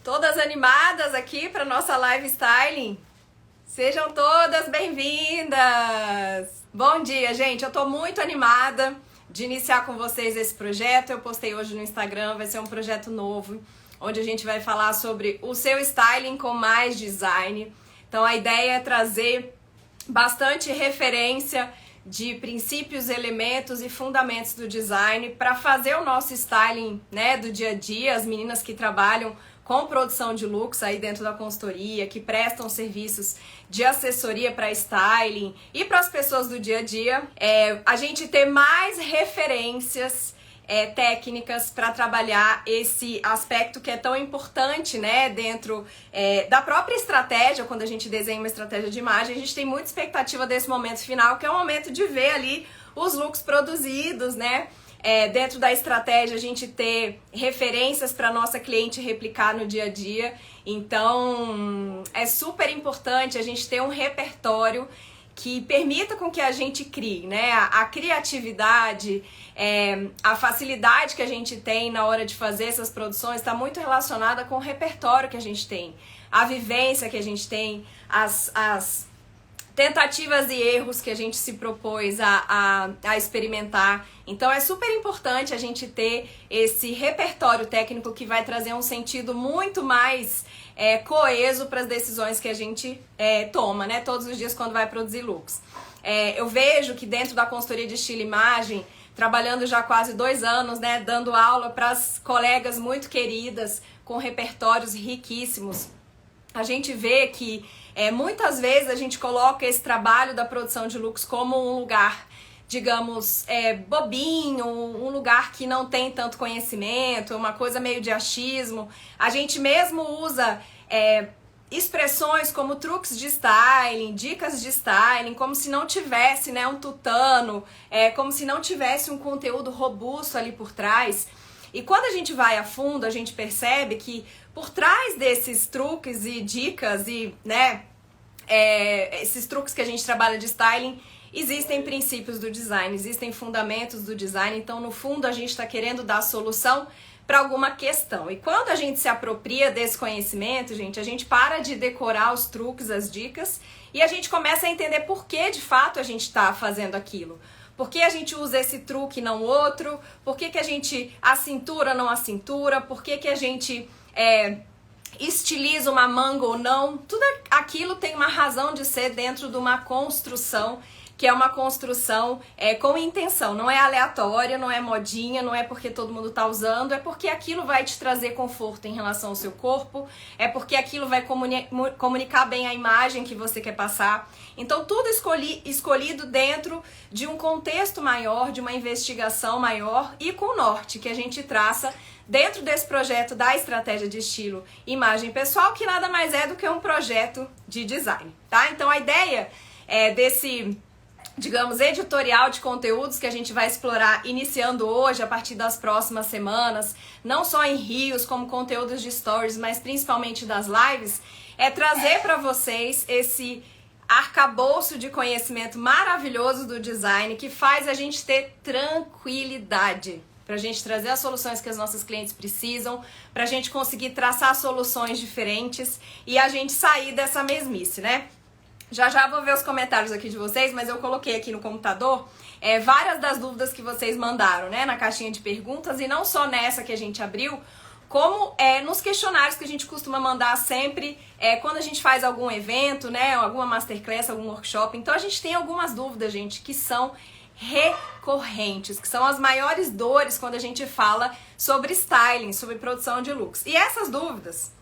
Todas animadas aqui para nossa live styling? Sejam todas bem-vindas! Bom dia, gente! Eu tô muito animada de iniciar com vocês esse projeto. Eu postei hoje no Instagram, vai ser um projeto novo, onde a gente vai falar sobre o seu styling com mais design. Então a ideia é trazer bastante referência de princípios, elementos e fundamentos do design para fazer o nosso styling, né, do dia a dia. As meninas que trabalham com produção de looks aí dentro da consultoria, que prestam serviços de assessoria para styling e para as pessoas do dia a dia, a gente ter mais referências técnicas para trabalhar esse aspecto que é tão importante, né, dentro da própria estratégia. Quando a gente desenha uma estratégia de imagem, a gente tem muita expectativa desse momento final, que é o momento de ver ali os looks produzidos, né? Dentro da estratégia, a gente ter referências para nossa cliente replicar no dia a dia. Então, é super importante a gente ter um repertório que permita com que a gente crie, né? A criatividade, a facilidade que a gente tem na hora de fazer essas produções está muito relacionada com o repertório que a gente tem, a vivência que a gente tem, as tentativas e erros que a gente se propôs a experimentar. Então é super importante a gente ter esse repertório técnico que vai trazer um sentido muito mais coeso para as decisões que a gente toma, né, todos os dias quando vai produzir looks. Eu vejo que dentro da consultoria de estilo e imagem, trabalhando já há quase 2 anos, né, dando aula para as colegas muito queridas, com repertórios riquíssimos, a gente vê que muitas vezes a gente coloca esse trabalho da produção de looks como um lugar, digamos, bobinho, um lugar que não tem tanto conhecimento, uma coisa meio de achismo. A gente mesmo usa expressões como truques de styling, dicas de styling, como se não tivesse, né, um tutano, como se não tivesse um conteúdo robusto ali por trás. E quando a gente vai a fundo, a gente percebe que por trás desses truques e dicas e, né, esses truques que a gente trabalha de styling, existem princípios do design, existem fundamentos do design. Então, no fundo, a gente está querendo dar solução para alguma questão. E quando a gente se apropria desse conhecimento, gente, a gente para de decorar os truques, as dicas, e a gente começa a entender por que, de fato, a gente está fazendo aquilo. Por que a gente usa esse truque e não outro? Por que a gente acintura não a cintura? Por que a gente estiliza uma manga ou não? Tudo aquilo tem uma razão de ser dentro de uma construção, que é uma construção com intenção. Não é aleatória, não é modinha, não é porque todo mundo tá usando, é porque aquilo vai te trazer conforto em relação ao seu corpo, é porque aquilo vai comunicar bem a imagem que você quer passar. Então tudo escolhido dentro de um contexto maior, de uma investigação maior e com o norte que a gente traça dentro desse projeto da estratégia de estilo e imagem pessoal, que nada mais é do que um projeto de design, tá? Então a ideia desse, digamos, editorial de conteúdos que a gente vai explorar iniciando hoje, a partir das próximas semanas, não só em Rios, como conteúdos de stories, mas principalmente das lives, é trazer para vocês esse arcabouço de conhecimento maravilhoso do design que faz a gente ter tranquilidade, pra gente trazer as soluções que as nossas clientes precisam, pra gente conseguir traçar soluções diferentes e a gente sair dessa mesmice, né? Já vou ver os comentários aqui de vocês, mas eu coloquei aqui no computador várias das dúvidas que vocês mandaram, né, na caixinha de perguntas, e não só nessa que a gente abriu, como nos questionários que a gente costuma mandar sempre quando a gente faz algum evento, né, alguma masterclass, algum workshop. Então a gente tem algumas dúvidas, gente, que são recorrentes, que são as maiores dores quando a gente fala sobre styling, sobre produção de looks. E essas dúvidas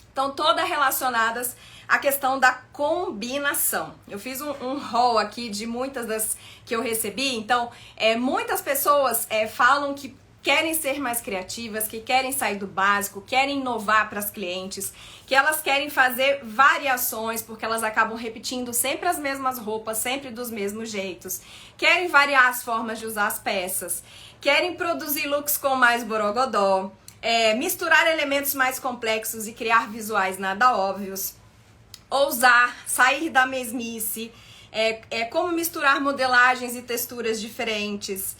estão todas relacionadas à questão da combinação. Eu fiz um haul aqui de muitas das que eu recebi. Então, muitas pessoas falam que querem ser mais criativas, que querem sair do básico, querem inovar para as clientes, que elas querem fazer variações, porque elas acabam repetindo sempre as mesmas roupas, sempre dos mesmos jeitos, querem variar as formas de usar as peças, querem produzir looks com mais borogodó, misturar elementos mais complexos e criar visuais nada óbvios, ousar, sair da mesmice, como misturar modelagens e texturas diferentes,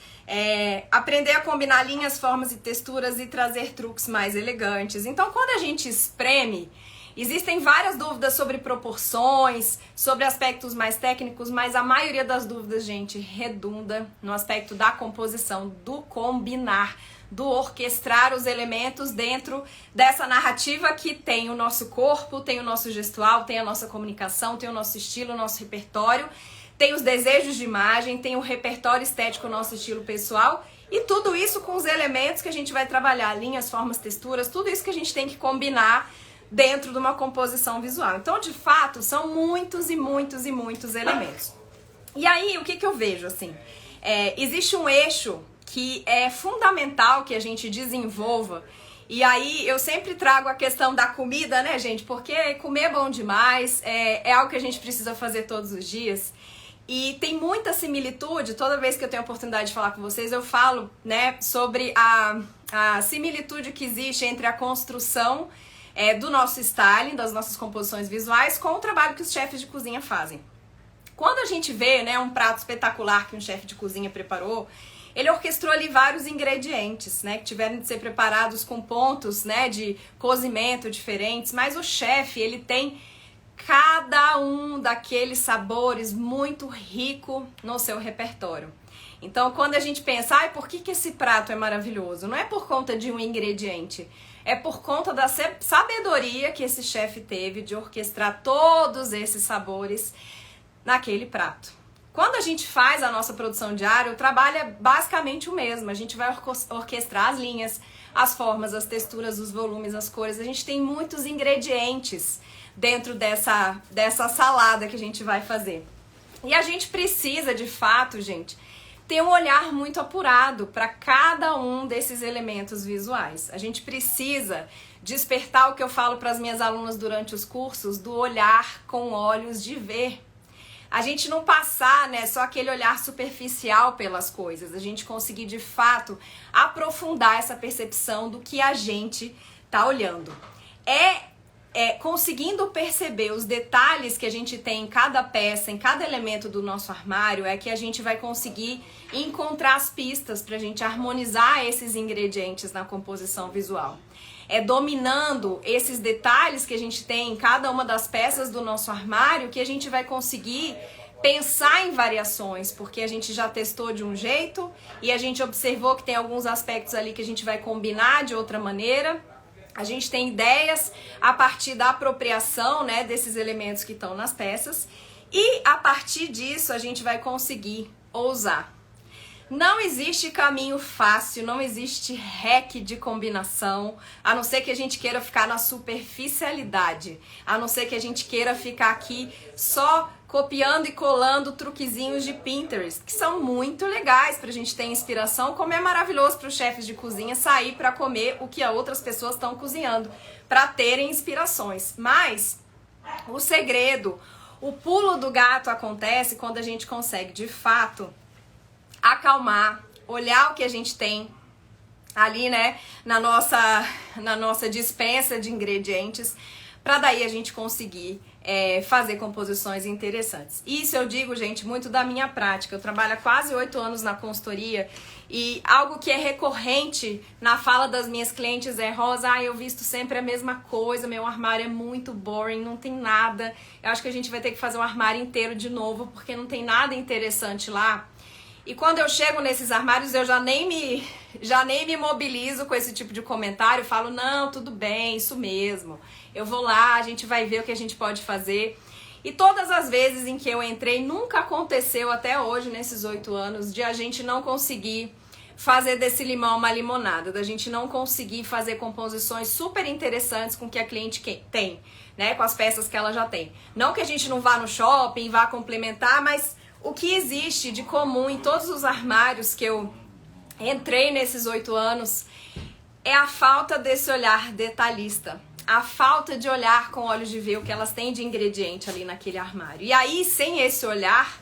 aprender a combinar linhas, formas e texturas e trazer truques mais elegantes. Então, quando a gente espreme, existem várias dúvidas sobre proporções, sobre aspectos mais técnicos, mas a maioria das dúvidas, gente, redunda no aspecto da composição, do combinar, do orquestrar os elementos dentro dessa narrativa que tem o nosso corpo, tem o nosso gestual, tem a nossa comunicação, tem o nosso estilo, o nosso repertório, tem os desejos de imagem, tem o repertório estético, o nosso estilo pessoal, e tudo isso com os elementos que a gente vai trabalhar, linhas, formas, texturas, tudo isso que a gente tem que combinar dentro de uma composição visual. Então, de fato, são muitos e muitos e muitos elementos. E aí, o que eu vejo, assim? Existe um eixo que é fundamental que a gente desenvolva. E aí, eu sempre trago a questão da comida, né, gente? Porque comer é bom demais, é algo que a gente precisa fazer todos os dias. E tem muita similitude, toda vez que eu tenho a oportunidade de falar com vocês, eu falo, né, sobre a similitude que existe entre a construção do nosso styling, das nossas composições visuais, com o trabalho que os chefes de cozinha fazem. Quando a gente vê, né, um prato espetacular que um chefe de cozinha preparou, ele orquestrou ali vários ingredientes, né, que tiveram de ser preparados com pontos, né, de cozimento diferentes, mas o chefe, ele tem cada um daqueles sabores muito rico no seu repertório. Então, quando a gente pensa, por que esse prato é maravilhoso? Não é por conta de um ingrediente, é por conta da sabedoria que esse chefe teve de orquestrar todos esses sabores naquele prato. Quando a gente faz a nossa produção diária, o trabalho é basicamente o mesmo. A gente vai orquestrar as linhas, as formas, as texturas, os volumes, as cores. A gente tem muitos ingredientes dentro dessa salada que a gente vai fazer. E a gente precisa, de fato, gente, ter um olhar muito apurado para cada um desses elementos visuais. A gente precisa despertar o que eu falo para as minhas alunas durante os cursos, do olhar com olhos de ver. A gente não passar, né, só aquele olhar superficial pelas coisas, a gente conseguir de fato aprofundar essa percepção do que a gente tá olhando. Conseguindo perceber os detalhes que a gente tem em cada peça, em cada elemento do nosso armário, é que a gente vai conseguir encontrar as pistas para a gente harmonizar esses ingredientes na composição visual. Dominando esses detalhes que a gente tem em cada uma das peças do nosso armário que a gente vai conseguir pensar em variações, porque a gente já testou de um jeito e a gente observou que tem alguns aspectos ali que a gente vai combinar de outra maneira. A gente tem ideias a partir da apropriação, né, desses elementos que estão nas peças, e a partir disso a gente vai conseguir ousar. Não existe caminho fácil, não existe hack de combinação, a não ser que a gente queira ficar na superficialidade, a não ser que a gente queira ficar aqui só copiando e colando truquezinhos de Pinterest, que são muito legais pra gente ter inspiração, como é maravilhoso para os chefes de cozinha sair para comer o que outras pessoas estão cozinhando, para terem inspirações. Mas o segredo, o pulo do gato acontece quando a gente consegue, de fato, acalmar, olhar o que a gente tem ali, né, na nossa dispensa de ingredientes, para daí a gente conseguir fazer composições interessantes. Isso eu digo, gente, muito da minha prática. Eu trabalho há quase 8 anos na consultoria e algo que é recorrente na fala das minhas clientes é: Rosa, eu visto sempre a mesma coisa, meu armário é muito boring, não tem nada. Eu acho que a gente vai ter que fazer um armário inteiro de novo porque não tem nada interessante lá. E quando eu chego nesses armários, eu já nem me mobilizo com esse tipo de comentário. Eu falo, não, tudo bem, isso mesmo. Eu vou lá, a gente vai ver o que a gente pode fazer. E todas as vezes em que eu entrei, nunca aconteceu até hoje, nesses 8 anos, de a gente não conseguir fazer desse limão uma limonada, da gente não conseguir fazer composições super interessantes com o que a cliente tem, né? Com as peças que ela já tem. Não que a gente não vá no shopping, vá complementar, mas o que existe de comum em todos os armários que eu entrei nesses 8 anos é a falta desse olhar detalhista. A falta de olhar com olhos de ver o que elas têm de ingrediente ali naquele armário. E aí, sem esse olhar,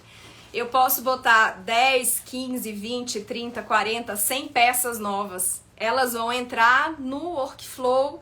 eu posso botar 10, 15, 20, 30, 40, 100 peças novas. Elas vão entrar no workflow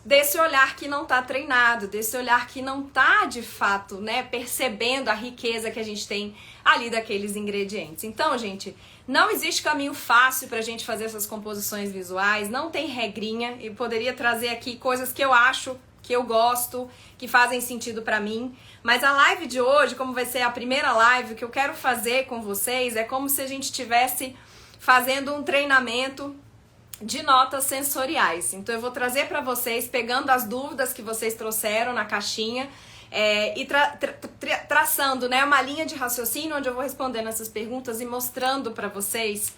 desse olhar que não tá treinado, desse olhar que não tá de fato, né, percebendo a riqueza que a gente tem ali daqueles ingredientes. Então, gente, não existe caminho fácil pra gente fazer essas composições visuais, não tem regrinha. Eu poderia trazer aqui coisas que eu acho, que eu gosto, que fazem sentido pra mim, mas a live de hoje, como vai ser a primeira live, o que eu quero fazer com vocês é como se a gente estivesse fazendo um treinamento de notas sensoriais. Então eu vou trazer para vocês, pegando as dúvidas que vocês trouxeram na caixinha e traçando, né, uma linha de raciocínio onde eu vou respondendo essas perguntas e mostrando para vocês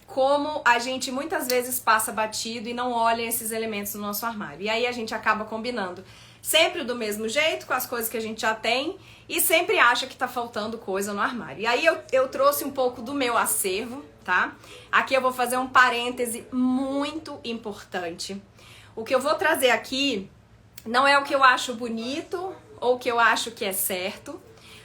como a gente muitas vezes passa batido e não olha esses elementos no nosso armário. E aí a gente acaba combinando sempre do mesmo jeito, com as coisas que a gente já tem, e sempre acha que tá faltando coisa no armário. E aí eu trouxe um pouco do meu acervo, tá? Aqui eu vou fazer um parêntese muito importante. O que eu vou trazer aqui não é o que eu acho bonito ou o que eu acho que é certo,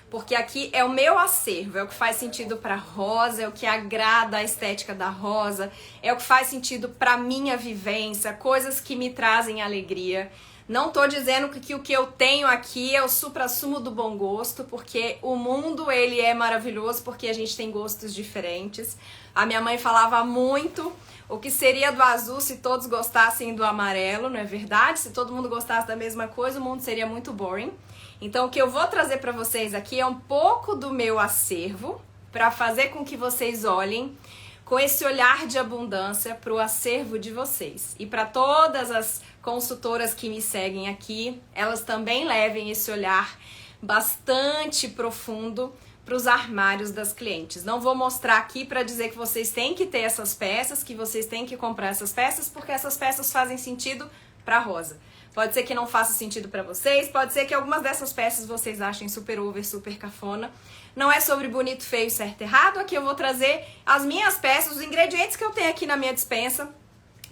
porque aqui é o meu acervo, é o que faz sentido pra Rosa, é o que agrada a estética da Rosa, é o que faz sentido pra minha vivência, coisas que me trazem alegria. Não tô dizendo que o que eu tenho aqui é o suprassumo do bom gosto, porque o mundo, ele é maravilhoso, porque a gente tem gostos diferentes. A minha mãe falava muito o que seria do azul se todos gostassem do amarelo, não é verdade? Se todo mundo gostasse da mesma coisa, o mundo seria muito boring. Então, o que eu vou trazer para vocês aqui é um pouco do meu acervo, para fazer com que vocês olhem com esse olhar de abundância para o acervo de vocês. E para todas as consultoras que me seguem aqui, elas também levem esse olhar bastante profundo para os armários das clientes. Não vou mostrar aqui para dizer que vocês têm que ter essas peças, que vocês têm que comprar essas peças, porque essas peças fazem sentido para Rosa. Pode ser que não faça sentido para vocês, pode ser que algumas dessas peças vocês achem super over, super cafona. Não é sobre bonito, feio, certo e errado. Aqui eu vou trazer as minhas peças, os ingredientes que eu tenho aqui na minha despensa,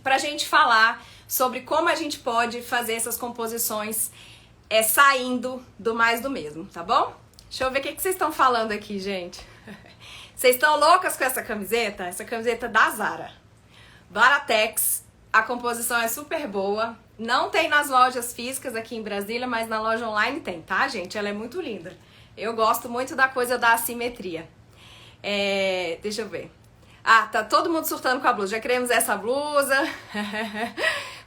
pra gente falar sobre como a gente pode fazer essas composições saindo do mais do mesmo, tá bom? Deixa eu ver o que vocês estão falando aqui, gente. Vocês estão loucas com essa camiseta? Essa camiseta da Zara. Baratex, a composição é super boa. Não tem nas lojas físicas aqui em Brasília, mas na loja online tem, tá, gente? Ela é muito linda. Eu gosto muito da coisa da assimetria. Deixa eu ver. Ah, tá todo mundo surtando com a blusa. Já queremos essa blusa.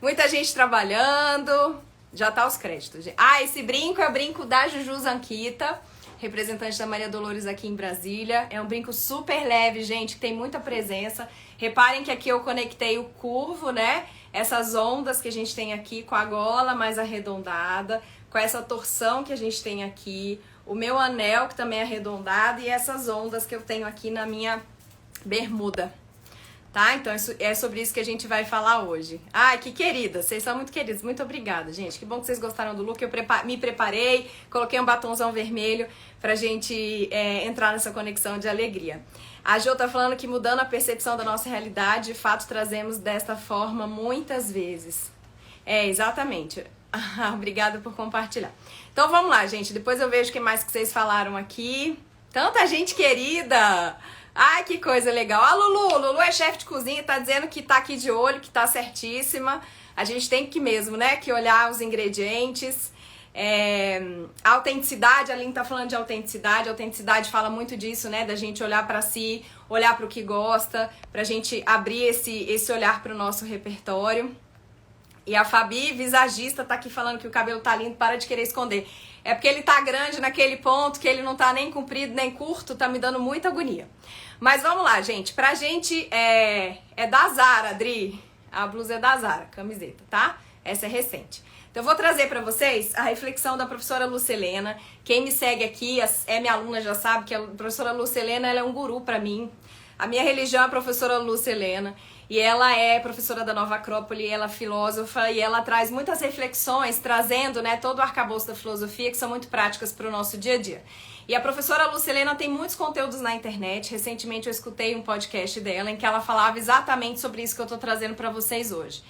Muita gente trabalhando. Já tá os créditos. Ah, esse brinco é o brinco da Juju Zanquita, representante da Maria Dolores aqui em Brasília. É um brinco super leve, gente, que tem muita presença. Reparem que aqui eu conectei o curvo, né? Essas ondas que a gente tem aqui com a gola mais arredondada, com essa torção que a gente tem aqui, o meu anel que também é arredondado e essas ondas que eu tenho aqui na minha bermuda, tá? Então é sobre isso que a gente vai falar hoje. Ai, que querida, vocês são muito queridos, muito obrigada, gente. Que bom que vocês gostaram do look, eu me preparei, coloquei um batonzão vermelho pra gente entrar nessa conexão de alegria. A Jo tá falando que mudando a percepção da nossa realidade, de fato trazemos desta forma muitas vezes. Exatamente. Obrigada por compartilhar. Então vamos lá, gente. Depois eu vejo o que mais que vocês falaram aqui. Tanta gente querida! Ai, que coisa legal. A Lulu é chefe de cozinha, tá dizendo que tá aqui de olho, que tá certíssima. A gente tem que mesmo, né, que olhar os ingredientes. Autenticidade, a Aline tá falando de autenticidade. A autenticidade fala muito disso, né, da gente olhar pra si, olhar pro que gosta, pra gente abrir esse olhar pro nosso repertório. E a Fabi, visagista, tá aqui falando que o cabelo tá lindo, para de querer esconder. É porque ele tá grande naquele ponto, que ele não tá nem comprido nem curto, tá me dando muita agonia. Mas vamos lá, gente. Pra gente, é da Zara, Adri. A blusa é da Zara, camiseta, tá? Essa é recente. Então eu vou trazer pra vocês a reflexão da professora Lucelena. Quem me segue aqui, é minha aluna, já sabe que a professora Lucelena, ela é um guru pra mim. A minha religião é a professora Lucelena. E ela é professora da Nova Acrópole, ela é filósofa e ela traz muitas reflexões, trazendo, né, todo o arcabouço da filosofia, que são muito práticas para o nosso dia a dia. E a professora Lucelena tem muitos conteúdos na internet. Recentemente eu escutei um podcast dela em que ela falava exatamente sobre isso que eu tô trazendo para vocês hoje.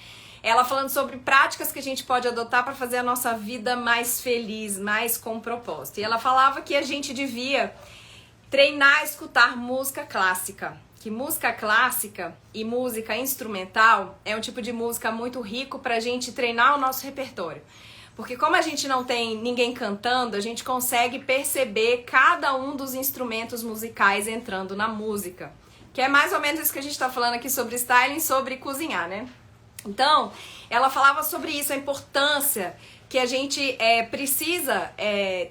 Ela falando sobre práticas que a gente pode adotar para fazer a nossa vida mais feliz, mais com propósito. E ela falava que a gente devia treinar a escutar música clássica, que música clássica e música instrumental é um tipo de música muito rico pra gente treinar o nosso repertório. Porque como a gente não tem ninguém cantando, a gente consegue perceber cada um dos instrumentos musicais entrando na música. Que é mais ou menos isso que a gente tá falando aqui sobre styling, sobre cozinhar, né? Então, ela falava sobre isso, a importância que a gente precisa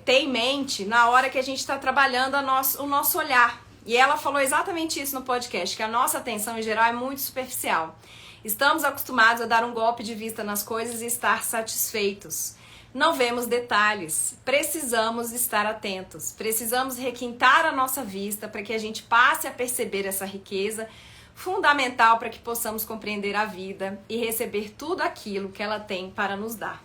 ter em mente na hora que a gente está trabalhando o nosso olhar. E ela falou exatamente isso no podcast, que a nossa atenção em geral é muito superficial. Estamos acostumados a dar um golpe de vista nas coisas e estar satisfeitos. Não vemos detalhes. Precisamos estar atentos. Precisamos requintar a nossa vista para que a gente passe a perceber essa riqueza fundamental para que possamos compreender a vida e receber tudo aquilo que ela tem para nos dar.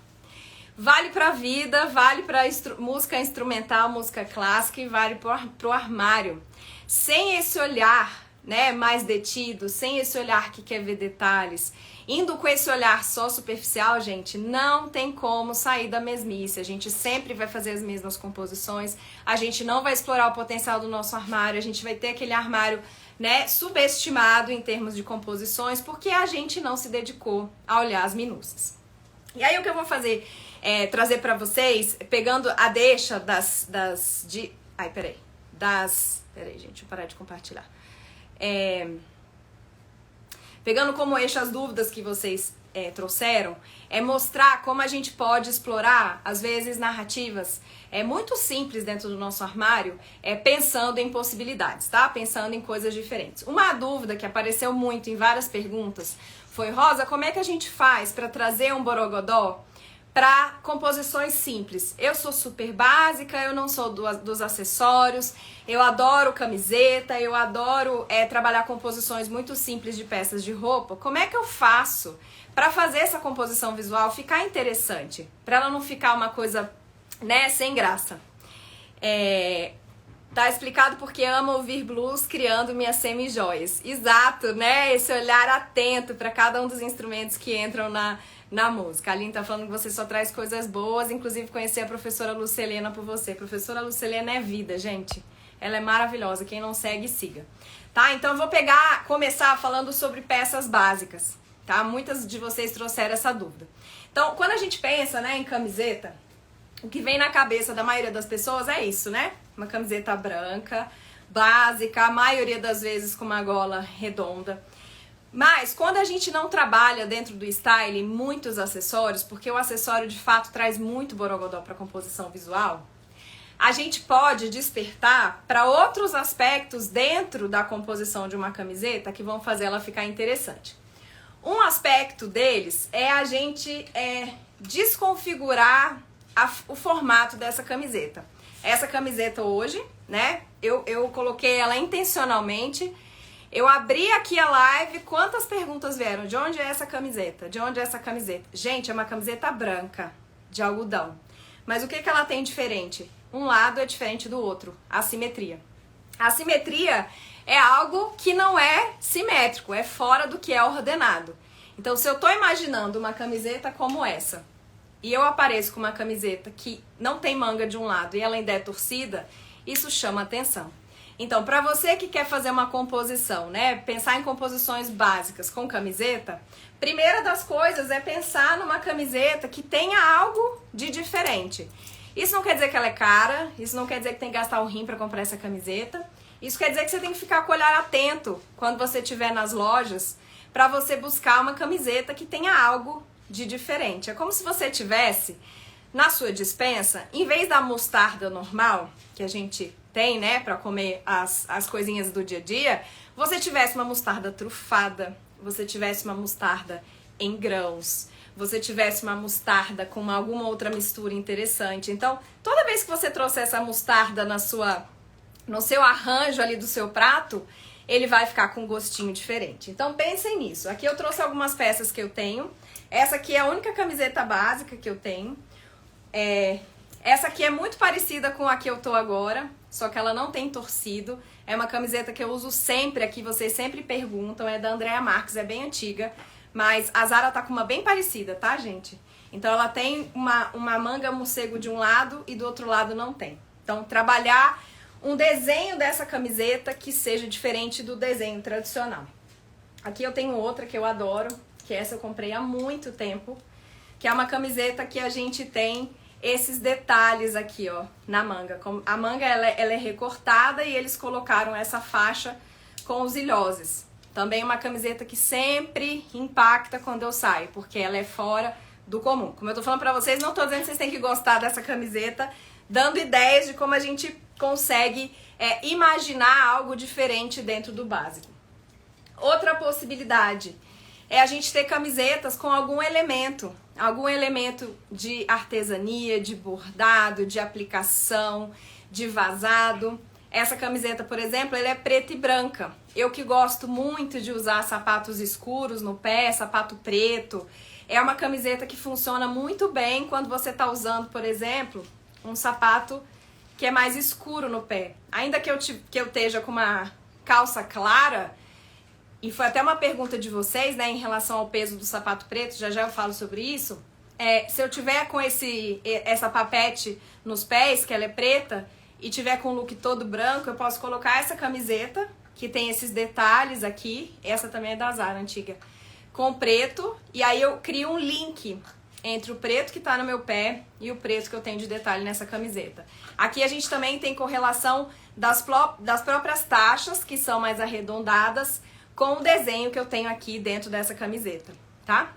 Vale para a vida, vale para música instrumental, música clássica e vale para o armário. Sem esse olhar, né, mais detido, sem esse olhar que quer ver detalhes, indo com esse olhar só superficial, gente, não tem como sair da mesmice. A gente sempre vai fazer as mesmas composições, a gente não vai explorar o potencial do nosso armário, a gente vai ter aquele armário, né, subestimado em termos de composições, porque a gente não se dedicou a olhar as minúcias. E aí o que eu vou fazer é trazer para vocês, pegando a deixa Peraí, gente, deixa eu parar de compartilhar. Pegando como eixo as dúvidas que vocês trouxeram, é mostrar como a gente pode explorar, às vezes, narrativas muito simples dentro do nosso armário, pensando em possibilidades, tá? Pensando em coisas diferentes. Uma dúvida que apareceu muito em várias perguntas foi: Rosa, como é que a gente faz para trazer um borogodó para composições simples? Eu sou super básica, eu não sou dos acessórios, eu adoro camiseta, eu adoro trabalhar composições muito simples de peças de roupa. Como é que eu faço para fazer essa composição visual ficar interessante? Para ela não ficar uma coisa, né, sem graça. Tá explicado porque amo ouvir blues criando minhas semi-joias. Exato, né? Esse olhar atento para cada um dos instrumentos que entram na música. A Aline tá falando que você só traz coisas boas, inclusive conheci a professora Lucelena por você. Professora Lucelena é vida, gente. Ela é maravilhosa, quem não segue, siga. Tá? Então eu vou começar falando sobre peças básicas, tá? Muitas de vocês trouxeram essa dúvida. Então, quando a gente pensa, né, em camiseta, o que vem na cabeça da maioria das pessoas é isso, né? Uma camiseta branca, básica, a maioria das vezes com uma gola redonda. Mas quando a gente não trabalha dentro do style muitos acessórios, porque o acessório de fato traz muito borogodó para a composição visual, a gente pode despertar para outros aspectos dentro da composição de uma camiseta que vão fazer ela ficar interessante. Um aspecto deles é a gente desconfigurar o formato dessa camiseta. Essa camiseta hoje, né, eu coloquei ela intencionalmente. Eu abri aqui a live, quantas perguntas vieram? De onde é essa camiseta? De onde é essa camiseta? Gente, é uma camiseta branca, de algodão. Mas o que ela tem diferente? Um lado é diferente do outro, a simetria. A simetria é algo que não é simétrico, é fora do que é ordenado. Então, se eu tô imaginando uma camiseta como essa, e eu apareço com uma camiseta que não tem manga de um lado e ela ainda é torcida, isso chama atenção. Então, para você que quer fazer uma composição, né, pensar em composições básicas com camiseta, primeira das coisas é pensar numa camiseta que tenha algo de diferente. Isso não quer dizer que ela é cara, isso não quer dizer que tem que gastar um rim para comprar essa camiseta. Isso quer dizer que você tem que ficar com o olhar atento quando você estiver nas lojas para você buscar uma camiseta que tenha algo de diferente. É como se você tivesse na sua despensa, em vez da mostarda normal que a gente tem, né, para comer as coisinhas do dia a dia, você tivesse uma mostarda trufada, você tivesse uma mostarda em grãos, você tivesse uma mostarda com alguma outra mistura interessante. Então, toda vez que você trouxer essa mostarda no seu arranjo ali do seu prato, ele vai ficar com um gostinho diferente. Então, pensem nisso. Aqui eu trouxe algumas peças que eu tenho. Essa aqui é a única camiseta básica que eu tenho. Essa aqui é muito parecida com a que eu tô agora, só que ela não tem torcido. É uma camiseta que eu uso sempre aqui, vocês sempre perguntam, é da Andrea Marques, é bem antiga, mas a Zara tá com uma bem parecida, tá, gente? Então ela tem uma manga morcego de um lado e do outro lado não tem. Então trabalhar um desenho dessa camiseta que seja diferente do desenho tradicional. Aqui eu tenho outra que eu adoro, que essa eu comprei há muito tempo, que é uma camiseta que a gente tem esses detalhes aqui, ó, na manga. A manga ela é recortada e eles colocaram essa faixa com os ilhoses. Também uma camiseta que sempre impacta quando eu saio, porque ela é fora do comum. Como eu tô falando pra vocês, não tô dizendo que vocês têm que gostar dessa camiseta, dando ideias de como a gente consegue imaginar algo diferente dentro do básico. Outra possibilidade é a gente ter camisetas com algum elemento de artesania, de bordado, de aplicação, de vazado. Essa camiseta, por exemplo, ela é preta e branca. Eu que gosto muito de usar sapatos escuros no pé, sapato preto, é uma camiseta que funciona muito bem quando você está usando, por exemplo, um sapato que é mais escuro no pé. Ainda que eu esteja com uma calça clara, e foi até uma pergunta de vocês, né, em relação ao peso do sapato preto, já eu falo sobre isso. Se eu tiver com essa papete nos pés, que ela é preta, e tiver com o look todo branco, eu posso colocar essa camiseta, que tem esses detalhes aqui, essa também é da Zara, antiga, com preto, e aí eu crio um link entre o preto que tá no meu pé e o preto que eu tenho de detalhe nessa camiseta. Aqui a gente também tem correlação das próprias taxas, que são mais arredondadas, com o desenho que eu tenho aqui dentro dessa camiseta, tá?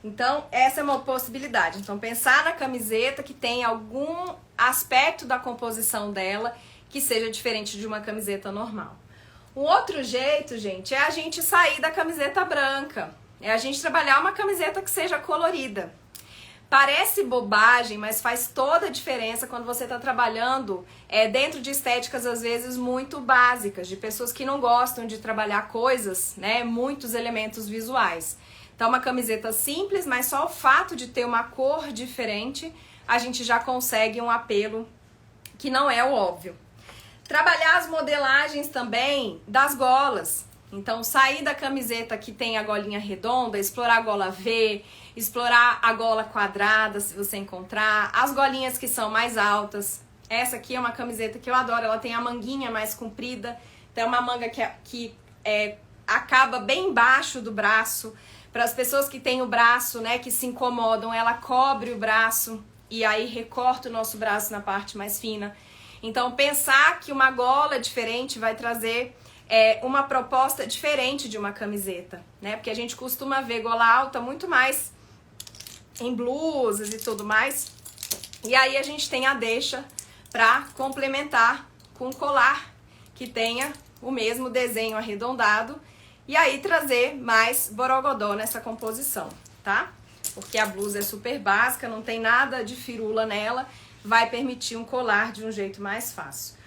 Então, essa é uma possibilidade. Então, pensar na camiseta que tem algum aspecto da composição dela que seja diferente de uma camiseta normal. Um outro jeito, gente, é a gente sair da camiseta branca. É a gente trabalhar uma camiseta que seja colorida. Parece bobagem, mas faz toda a diferença quando você está trabalhando dentro de estéticas, às vezes, muito básicas, de pessoas que não gostam de trabalhar coisas, né, muitos elementos visuais. Então, uma camiseta simples, mas só o fato de ter uma cor diferente, a gente já consegue um apelo que não é o óbvio. Trabalhar as modelagens também das golas. Então, sair da camiseta que tem a golinha redonda, explorar a gola V, explorar a gola quadrada, se você encontrar, as golinhas que são mais altas. Essa aqui é uma camiseta que eu adoro, ela tem a manguinha mais comprida, então é uma manga que acaba bem embaixo do braço. Para as pessoas que têm o braço, né, que se incomodam, ela cobre o braço e aí recorta o nosso braço na parte mais fina. Então, pensar que uma gola diferente vai trazer uma proposta diferente de uma camiseta, né? Porque a gente costuma ver gola alta muito mais em blusas e tudo mais. E aí a gente tem a deixa para complementar com um colar que tenha o mesmo desenho arredondado e aí trazer mais borogodó nessa composição, tá? Porque a blusa é super básica, não tem nada de firula nela, vai permitir um colar de um jeito mais fácil.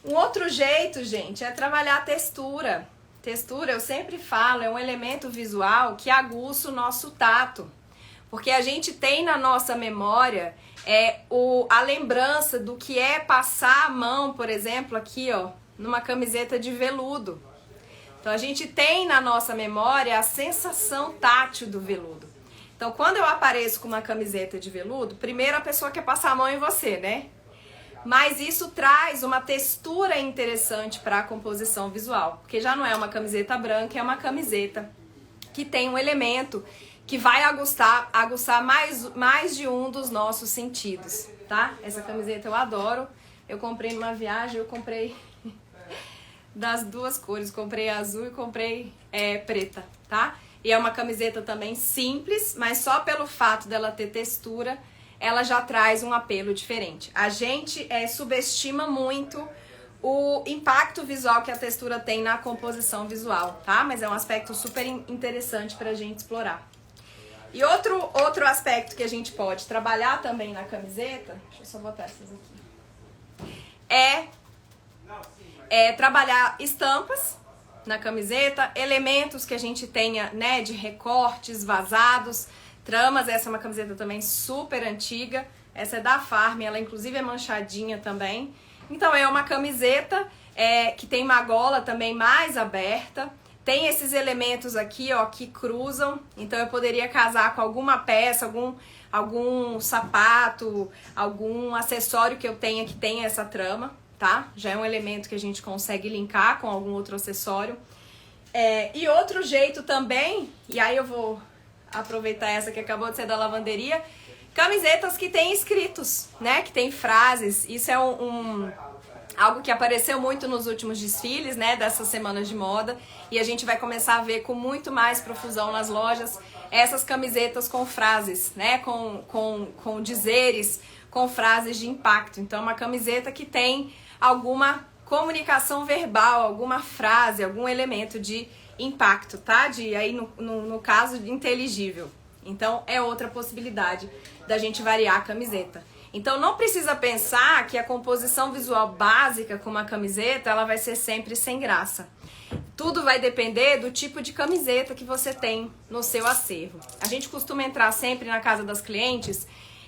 Um outro jeito, gente, é trabalhar a textura. Textura, eu sempre falo, é um elemento visual que aguça o nosso tato. Porque a gente tem na nossa memória a lembrança do que é passar a mão, por exemplo, aqui, ó, numa camiseta de veludo. Então, a gente tem na nossa memória a sensação tátil do veludo. Então, quando eu apareço com uma camiseta de veludo, primeiro a pessoa quer passar a mão em você, né? Mas isso traz uma textura interessante para a composição visual, porque já não é uma camiseta branca, é uma camiseta que tem um elemento que vai aguçar mais de um dos nossos sentidos, tá? Essa camiseta eu adoro, eu comprei numa viagem, eu comprei das duas cores, comprei azul e comprei preta, tá? E é uma camiseta também simples, mas só pelo fato dela ter textura, ela já traz um apelo diferente. A gente subestima muito o impacto visual que a textura tem na composição visual, tá? Mas é um aspecto super interessante pra gente explorar. E outro aspecto que a gente pode trabalhar também na camiseta, deixa eu só botar essas aqui, trabalhar estampas na camiseta, elementos que a gente tenha, né, de recortes, vazados, tramas. Essa é uma camiseta também super antiga, essa é da Farm, ela inclusive é manchadinha também. Então é uma camiseta que tem uma gola também mais aberta, tem esses elementos aqui, ó, que cruzam, então eu poderia casar com alguma peça, algum sapato, algum acessório que eu tenha que tenha essa trama. tá? Já é um elemento que a gente consegue linkar com algum outro acessório. E outro jeito também, e aí eu vou aproveitar essa que acabou de ser da lavanderia, camisetas que tem escritos, né? Que tem frases. Isso é algo que apareceu muito nos últimos desfiles, né? Dessas semanas de moda. E a gente vai começar a ver com muito mais profusão nas lojas essas camisetas com frases, né? Com dizeres, com frases de impacto. Então, uma camiseta que tem alguma comunicação verbal, alguma frase, algum elemento de impacto, tá? Aí no caso, inteligível. Então, é outra possibilidade da gente variar a camiseta. Então, não precisa pensar que a composição visual básica com uma camiseta, ela vai ser sempre sem graça. Tudo vai depender do tipo de camiseta que você tem no seu acervo. A gente costuma entrar sempre na casa das clientes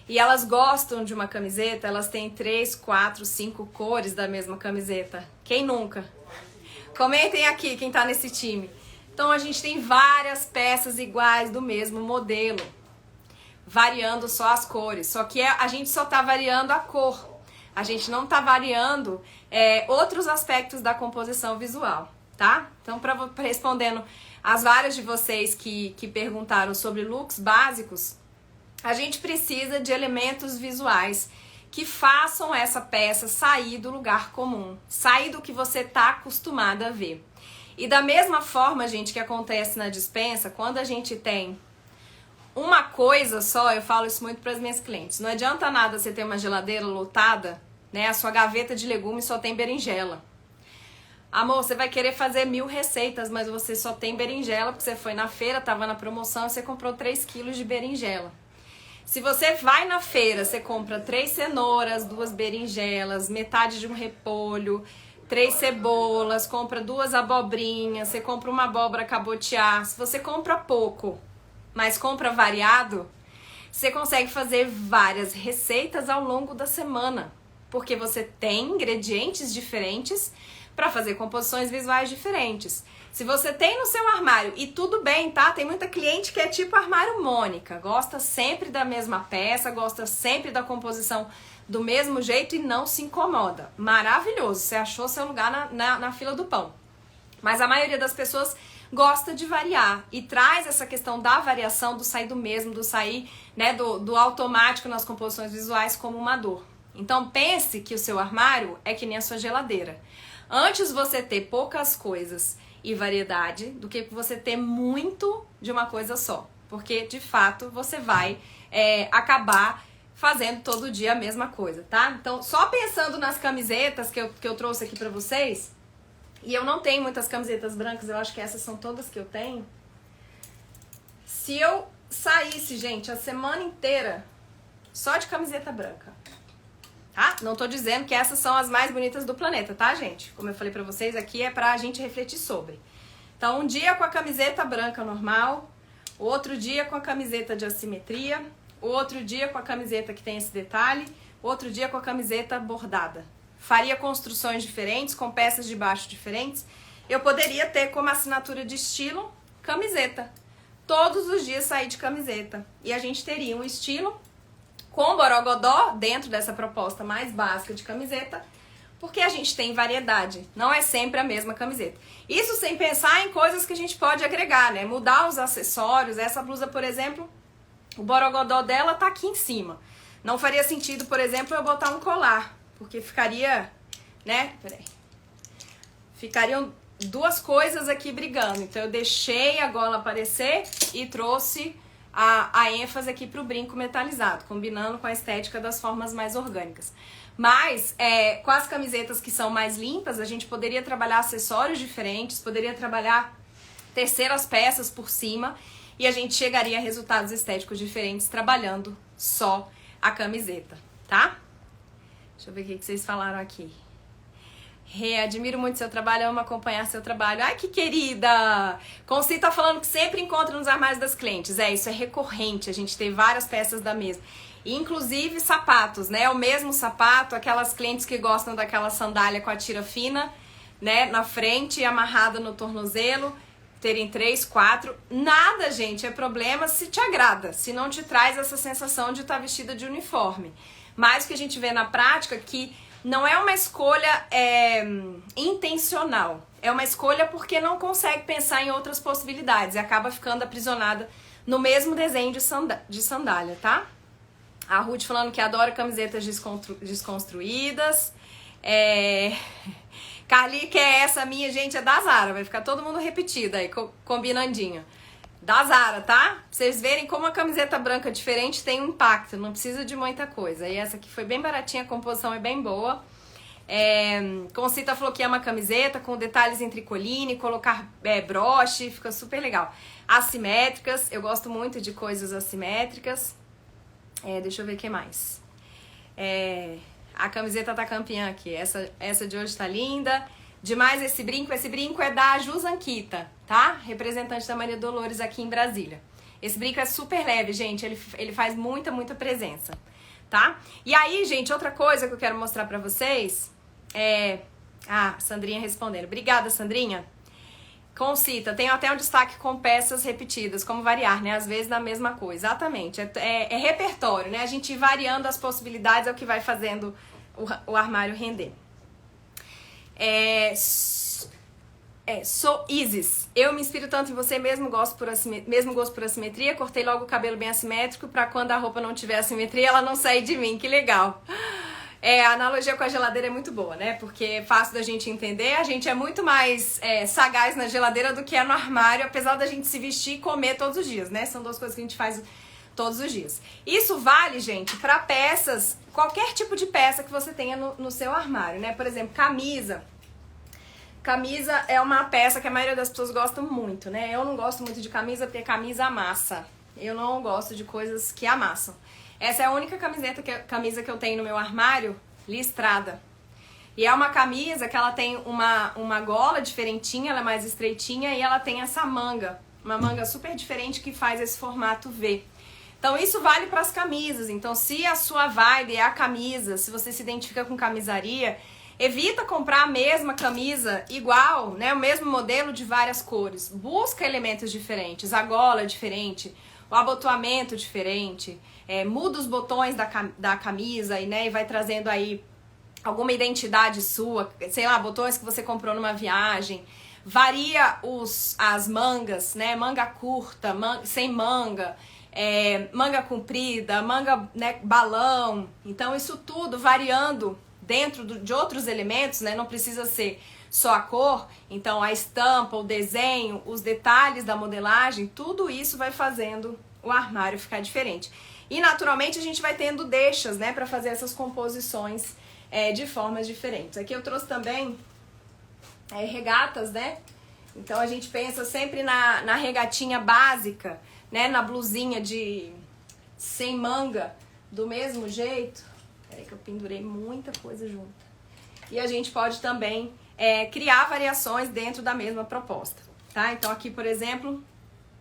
e elas gostam de uma camiseta, elas têm 3, 4, 5 cores da mesma camiseta. Quem nunca? Comentem aqui quem tá nesse time. Então a gente tem várias peças iguais do mesmo modelo, variando só as cores. Só que a gente só tá variando a cor. A gente não tá variando outros aspectos da composição visual, tá? Então, respondendo as várias de vocês que perguntaram sobre looks básicos, a gente precisa de elementos visuais que façam essa peça sair do lugar comum, sair do que você tá acostumado a ver. E da mesma forma, gente, que acontece na despensa, quando a gente tem uma coisa só, eu falo isso muito para as minhas clientes, não adianta nada você ter uma geladeira lotada, né? A sua gaveta de legumes só tem berinjela. Amor, você vai querer fazer 1000 receitas, mas você só tem berinjela, porque você foi na feira, tava na promoção, você comprou 3 quilos de berinjela. Se você vai na feira, você compra 3 cenouras, 2 berinjelas, metade de um repolho, 3 cebolas, compra 2 abobrinhas, você compra uma abóbora cabotiá. Se você compra pouco, mas compra variado, você consegue fazer várias receitas ao longo da semana, porque você tem ingredientes diferentes para fazer composições visuais diferentes. Se você tem no seu armário, e tudo bem, tá? Tem muita cliente que é tipo armário Mônica, gosta sempre da mesma peça, gosta sempre da composição do mesmo jeito e não se incomoda. Maravilhoso, você achou seu lugar na fila do pão. Mas a maioria das pessoas gosta de variar e traz essa questão da variação, do sair do mesmo, do sair, né, do automático nas composições visuais como uma dor. Então pense que o seu armário é que nem a sua geladeira. Antes você ter poucas coisas e variedade do que você ter muito de uma coisa só. Porque, de fato, você vai acabar fazendo todo dia a mesma coisa, tá? Então, só pensando nas camisetas que eu trouxe aqui pra vocês, e eu não tenho muitas camisetas brancas, eu acho que essas são todas que eu tenho. Se eu saísse, gente, a semana inteira só de camiseta branca, tá? Não tô dizendo que essas são as mais bonitas do planeta, tá, gente? Como eu falei pra vocês, aqui é pra gente refletir sobre. Então, um dia com a camiseta branca normal, outro dia com a camiseta de assimetria, outro dia com a camiseta que tem esse detalhe, outro dia com a camiseta bordada. Faria construções diferentes, com peças de baixo diferentes. Eu poderia ter como assinatura de estilo, camiseta. Todos os dias sair de camiseta. E a gente teria um estilo com borogodó dentro dessa proposta mais básica de camiseta, porque a gente tem variedade, não é sempre a mesma camiseta. Isso sem pensar em coisas que a gente pode agregar, né? Mudar os acessórios. Essa blusa, por exemplo, o borogodó dela tá aqui em cima. Não faria sentido, por exemplo, eu botar um colar, porque ficaria, né? Peraí. Ficariam duas coisas aqui brigando. Então eu deixei a gola aparecer e trouxe a ênfase aqui pro brinco metalizado, combinando com a estética das formas mais orgânicas. Mas, com as camisetas que são mais limpas, a gente poderia trabalhar acessórios diferentes, poderia trabalhar terceiras peças por cima e a gente chegaria a resultados estéticos diferentes trabalhando só a camiseta, tá? Deixa eu ver o que vocês falaram aqui. Admiro muito seu trabalho, amo acompanhar seu trabalho. Ai, que querida! Conci tá falando que sempre encontra nos armários das clientes. Isso é recorrente, a gente tem várias peças da mesma. Inclusive sapatos, né? O mesmo sapato, aquelas clientes que gostam daquela sandália com a tira fina, né? Na frente e amarrada no tornozelo, terem 3, 4. Nada, gente, é problema se te agrada, se não te traz essa sensação de estar vestida de uniforme. Mas o que a gente vê na prática é que não é uma escolha intencional. É uma escolha porque não consegue pensar em outras possibilidades e acaba ficando aprisionada no mesmo desenho de sandália, tá? A Ruth falando que adora camisetas desconstruídas. Carly, que é essa minha, gente, é da Zara. Vai ficar todo mundo repetido aí, combinandinho. Da Zara, tá? Pra vocês verem como a camiseta branca diferente tem um impacto. Não precisa de muita coisa. E essa aqui foi bem baratinha, a composição é bem boa. Concita falou que ama camiseta com detalhes em tricoline, colocar broche, fica super legal. Assimétricas, eu gosto muito de coisas assimétricas. Deixa eu ver o que mais. A camiseta tá campeã aqui, essa de hoje tá linda. Demais esse brinco é da Juzanquita, tá? Representante da Maria Dolores aqui em Brasília. Esse brinco é super leve, gente, ele faz muita presença, tá? E aí, gente, outra coisa que eu quero mostrar pra vocês Sandrinha respondendo. Obrigada, Sandrinha. Concita, tem até um destaque com peças repetidas, como variar, né? Às vezes na mesma coisa. Exatamente, é repertório, né? A gente ir variando as possibilidades é o que vai fazendo o armário render. Sou Isis. Eu me inspiro tanto em você, mesmo gosto por assimetria. Cortei logo o cabelo bem assimétrico pra quando a roupa não tiver assimetria, ela não sair de mim. Que legal. A analogia com a geladeira é muito boa, né? Porque é fácil da gente entender. A gente é muito mais sagaz na geladeira do que é no armário, apesar da gente se vestir e comer todos os dias, né? São duas coisas que a gente faz todos os dias. Isso vale, gente, pra peças, qualquer tipo de peça que você tenha no seu armário, né? Por exemplo, camisa. Camisa é uma peça que a maioria das pessoas gostam muito, né? Eu não gosto muito de camisa porque camisa amassa. Eu não gosto de coisas que amassam. Essa é a única camisa que eu tenho no meu armário listrada. E é uma camisa que ela tem uma gola diferentinha, ela é mais estreitinha e ela tem essa manga. Uma manga super diferente que faz esse formato V. Então isso vale para as camisas. Então se a sua vibe é a camisa, se você se identifica com camisaria, evita comprar a mesma camisa igual, né? O mesmo modelo de várias cores. Busca elementos diferentes, a gola é diferente, o abotoamento diferente, muda os botões da camisa e vai trazendo aí alguma identidade sua, sei lá, botões que você comprou numa viagem. Varia as mangas, né? Manga curta, sem manga, manga comprida, manga, né, balão. Então isso tudo variando dentro de outros elementos, né? Não precisa ser só a cor. Então a estampa, o desenho, os detalhes da modelagem, tudo isso vai fazendo o armário ficar diferente. E naturalmente a gente vai tendo deixas, né, para fazer essas composições de formas diferentes. Aqui eu trouxe também regatas, né? Então a gente pensa sempre na regatinha básica, né? Na blusinha sem manga, do mesmo jeito. Peraí que eu pendurei muita coisa junto. E a gente pode também criar variações dentro da mesma proposta, tá? Então aqui, por exemplo,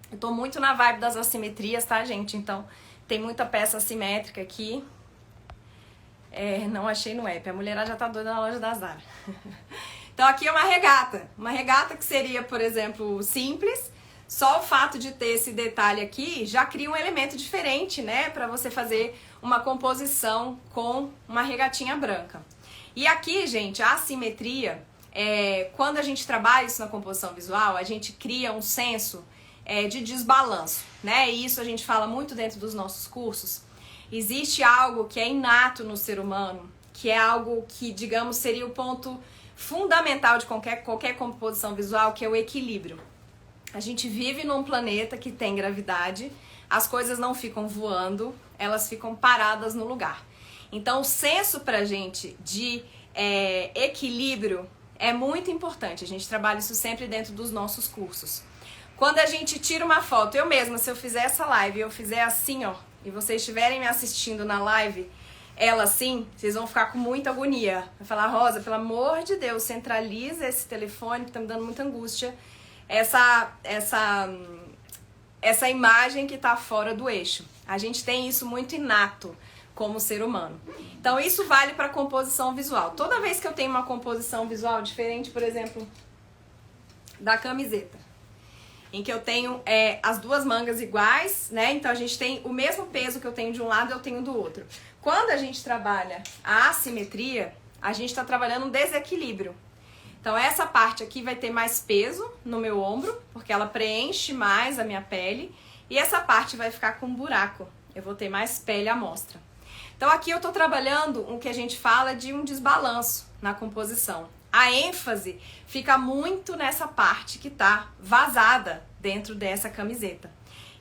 eu tô muito na vibe das assimetrias, tá, gente? Então tem muita peça assimétrica aqui. Não achei no app. A mulherada já tá doida na loja da Zara. Então aqui é uma regata. Uma regata que seria, por exemplo, simples. Só o fato de ter esse detalhe aqui já cria um elemento diferente, né? Pra você fazer uma composição com uma regatinha branca. E aqui, gente, a assimetria, quando a gente trabalha isso na composição visual, a gente cria um senso de desbalanço, né? E isso a gente fala muito dentro dos nossos cursos. Existe algo que é inato no ser humano, que é algo que, digamos, seria o ponto fundamental de qualquer composição visual, que é o equilíbrio. A gente vive num planeta que tem gravidade, as coisas não ficam voando, elas ficam paradas no lugar. Então o senso pra gente de equilíbrio é muito importante, a gente trabalha isso sempre dentro dos nossos cursos. Quando a gente tira uma foto, eu mesma, se eu fizer essa live e eu fizer assim, ó, e vocês estiverem me assistindo na live, ela assim, vocês vão ficar com muita agonia. Vai falar, Rosa, pelo amor de Deus, centraliza esse telefone que tá me dando muita angústia. Essa imagem que tá fora do eixo. A gente tem isso muito inato como ser humano. Então isso vale para composição visual. Toda vez que eu tenho uma composição visual diferente, por exemplo, da camiseta, em que eu tenho as duas mangas iguais, né? Então a gente tem o mesmo peso que eu tenho de um lado, eu tenho do outro. Quando a gente trabalha a assimetria, a gente está trabalhando um desequilíbrio. Então essa parte aqui vai ter mais peso no meu ombro, porque ela preenche mais a minha pele, e essa parte vai ficar com um buraco. Eu vou ter mais pele à mostra. Então aqui eu tô trabalhando o que a gente fala de um desbalanço na composição. A ênfase fica muito nessa parte que tá vazada dentro dessa camiseta.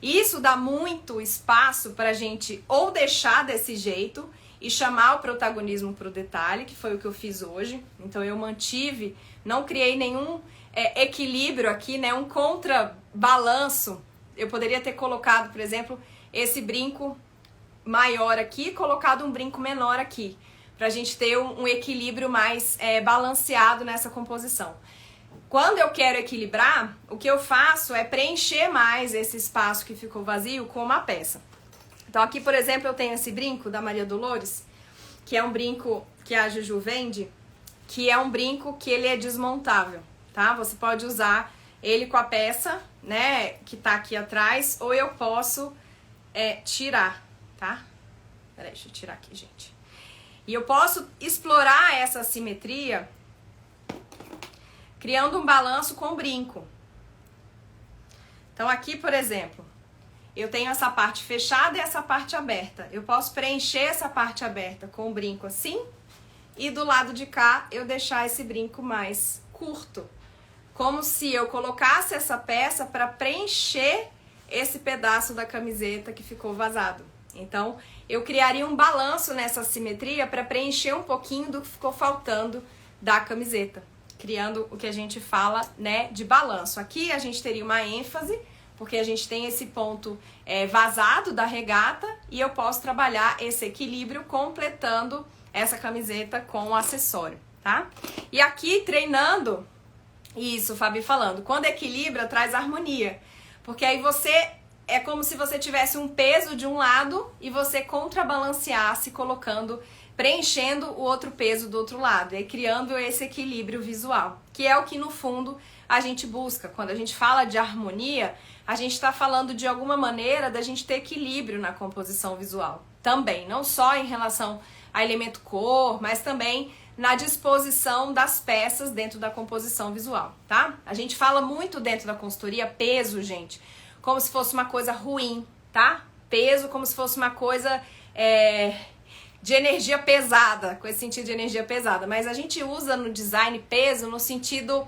Isso dá muito espaço pra gente ou deixar desse jeito e chamar o protagonismo pro detalhe, que foi o que eu fiz hoje. Então eu mantive, não criei nenhum equilíbrio aqui, né, um contrabalanço. Eu poderia ter colocado, por exemplo, esse brinco maior aqui e colocado um brinco menor aqui, pra gente ter um equilíbrio mais balanceado nessa composição. Quando eu quero equilibrar, o que eu faço é preencher mais esse espaço que ficou vazio com uma peça. Então aqui, por exemplo, eu tenho esse brinco da Maria Dolores, que é um brinco que a Juju vende, que é um brinco que ele é desmontável, tá? Você pode usar ele com a peça, né, que tá aqui atrás, ou eu posso tirar, tá? Peraí, deixa eu tirar aqui, gente. E eu posso explorar essa assimetria criando um balanço com o brinco. Então aqui, por exemplo, eu tenho essa parte fechada e essa parte aberta. Eu posso preencher essa parte aberta com o brinco assim, e do lado de cá eu deixar esse brinco mais curto. Como se eu colocasse essa peça para preencher esse pedaço da camiseta que ficou vazado. Então, eu criaria um balanço nessa simetria para preencher um pouquinho do que ficou faltando da camiseta, criando o que a gente fala, né, de balanço. Aqui a gente teria uma ênfase, porque a gente tem esse ponto vazado da regata, e eu posso trabalhar esse equilíbrio completando essa camiseta com o acessório, tá? E aqui, treinando, isso, Fabi falando, quando equilibra, traz harmonia, porque aí você... É como se você tivesse um peso de um lado e você contrabalanceasse colocando, preenchendo o outro peso do outro lado, e criando esse equilíbrio visual, que é o que no fundo a gente busca. Quando a gente fala de harmonia, a gente está falando de alguma maneira da gente ter equilíbrio na composição visual. Também, não só em relação a elemento cor, mas também na disposição das peças dentro da composição visual, tá? A gente fala muito dentro da consultoria peso, gente, como se fosse uma coisa ruim, tá? Peso como se fosse uma coisa de energia pesada, com esse sentido de energia pesada. Mas a gente usa no design peso no sentido...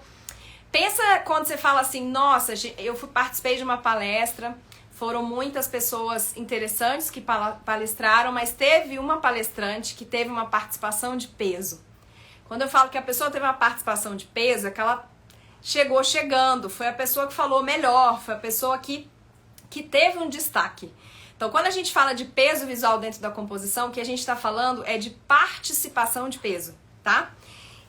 Pensa quando você fala assim, nossa, eu participei de uma palestra, foram muitas pessoas interessantes que palestraram, mas teve uma palestrante que teve uma participação de peso. Quando eu falo que a pessoa teve uma participação de peso, é que ela... chegou chegando, foi a pessoa que falou melhor, foi a pessoa que teve um destaque. Então, quando a gente fala de peso visual dentro da composição, o que a gente está falando é de participação de peso, tá?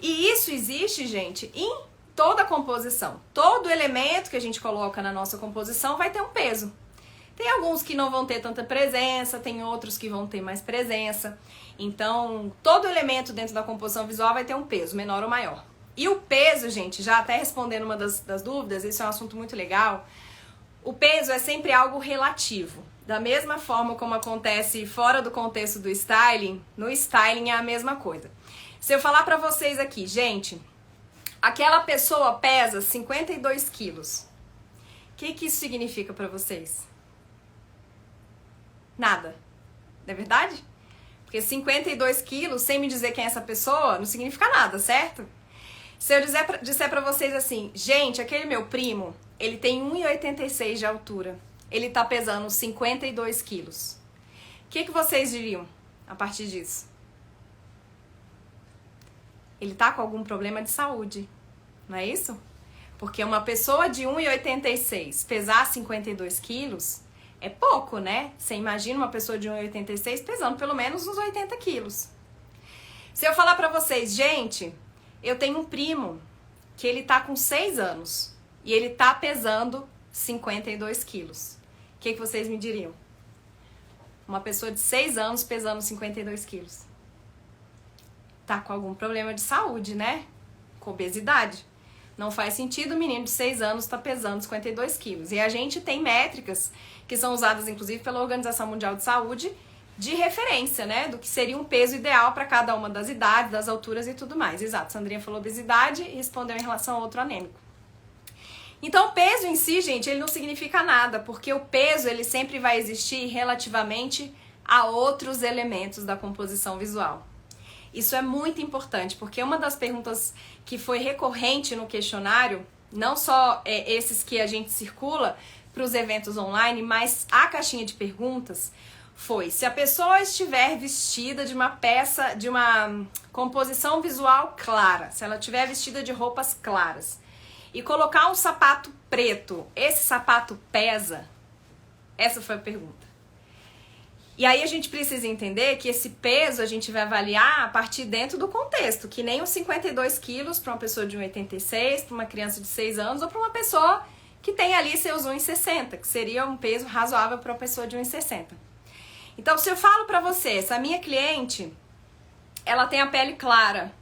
E isso existe, gente, em toda a composição. Todo elemento que a gente coloca na nossa composição vai ter um peso. Tem alguns que não vão ter tanta presença, tem outros que vão ter mais presença. Então, todo elemento dentro da composição visual vai ter um peso, menor ou maior. E o peso, gente, já até respondendo uma das dúvidas, isso é um assunto muito legal, o peso é sempre algo relativo. Da mesma forma como acontece fora do contexto do styling, no styling é a mesma coisa. Se eu falar pra vocês aqui, gente, aquela pessoa pesa 52 quilos, o que isso significa pra vocês? Nada. Não é verdade? Porque 52 quilos, sem me dizer quem é essa pessoa, não significa nada, certo? Se eu disser pra vocês assim, gente, aquele meu primo, ele tem 1,86 de altura, ele tá pesando 52 quilos. O que vocês diriam a partir disso? Ele tá com algum problema de saúde, não é isso? Porque uma pessoa de 1,86 pesar 52 quilos é pouco, né? Você imagina uma pessoa de 1,86 pesando pelo menos uns 80 quilos. Se eu falar pra vocês, gente... Eu tenho um primo que ele tá com 6 anos e ele tá pesando 52 quilos. O que vocês me diriam? Uma pessoa de 6 anos pesando 52 quilos. Tá com algum problema de saúde, né? Com obesidade. Não faz sentido o menino de 6 anos tá pesando 52 quilos. E a gente tem métricas que são usadas, inclusive, pela Organização Mundial de Saúde de referência, né? Do que seria um peso ideal para cada uma das idades, das alturas e tudo mais. Exato, Sandrinha falou obesidade e respondeu em relação ao outro anêmico. Então, o peso em si, gente, ele não significa nada, porque o peso, ele sempre vai existir relativamente a outros elementos da composição visual. Isso é muito importante, porque uma das perguntas que foi recorrente no questionário, não só esses que a gente circula para os eventos online, mas a caixinha de perguntas foi: se a pessoa estiver vestida de uma peça, de uma composição visual clara, se ela estiver vestida de roupas claras, e colocar um sapato preto, esse sapato pesa? Essa foi a pergunta. E aí a gente precisa entender que esse peso a gente vai avaliar a partir dentro do contexto, que nem os 52 quilos para uma pessoa de 1,86, para uma criança de 6 anos, ou para uma pessoa que tem ali seus 1,60, que seria um peso razoável para uma pessoa de 1,60. Então, se eu falo para você, essa minha cliente, ela tem a pele clara,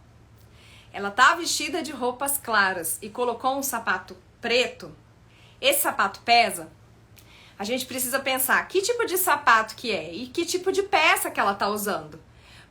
ela tá vestida de roupas claras e colocou um sapato preto, esse sapato pesa? A gente precisa pensar que tipo de sapato que é e que tipo de peça que ela tá usando.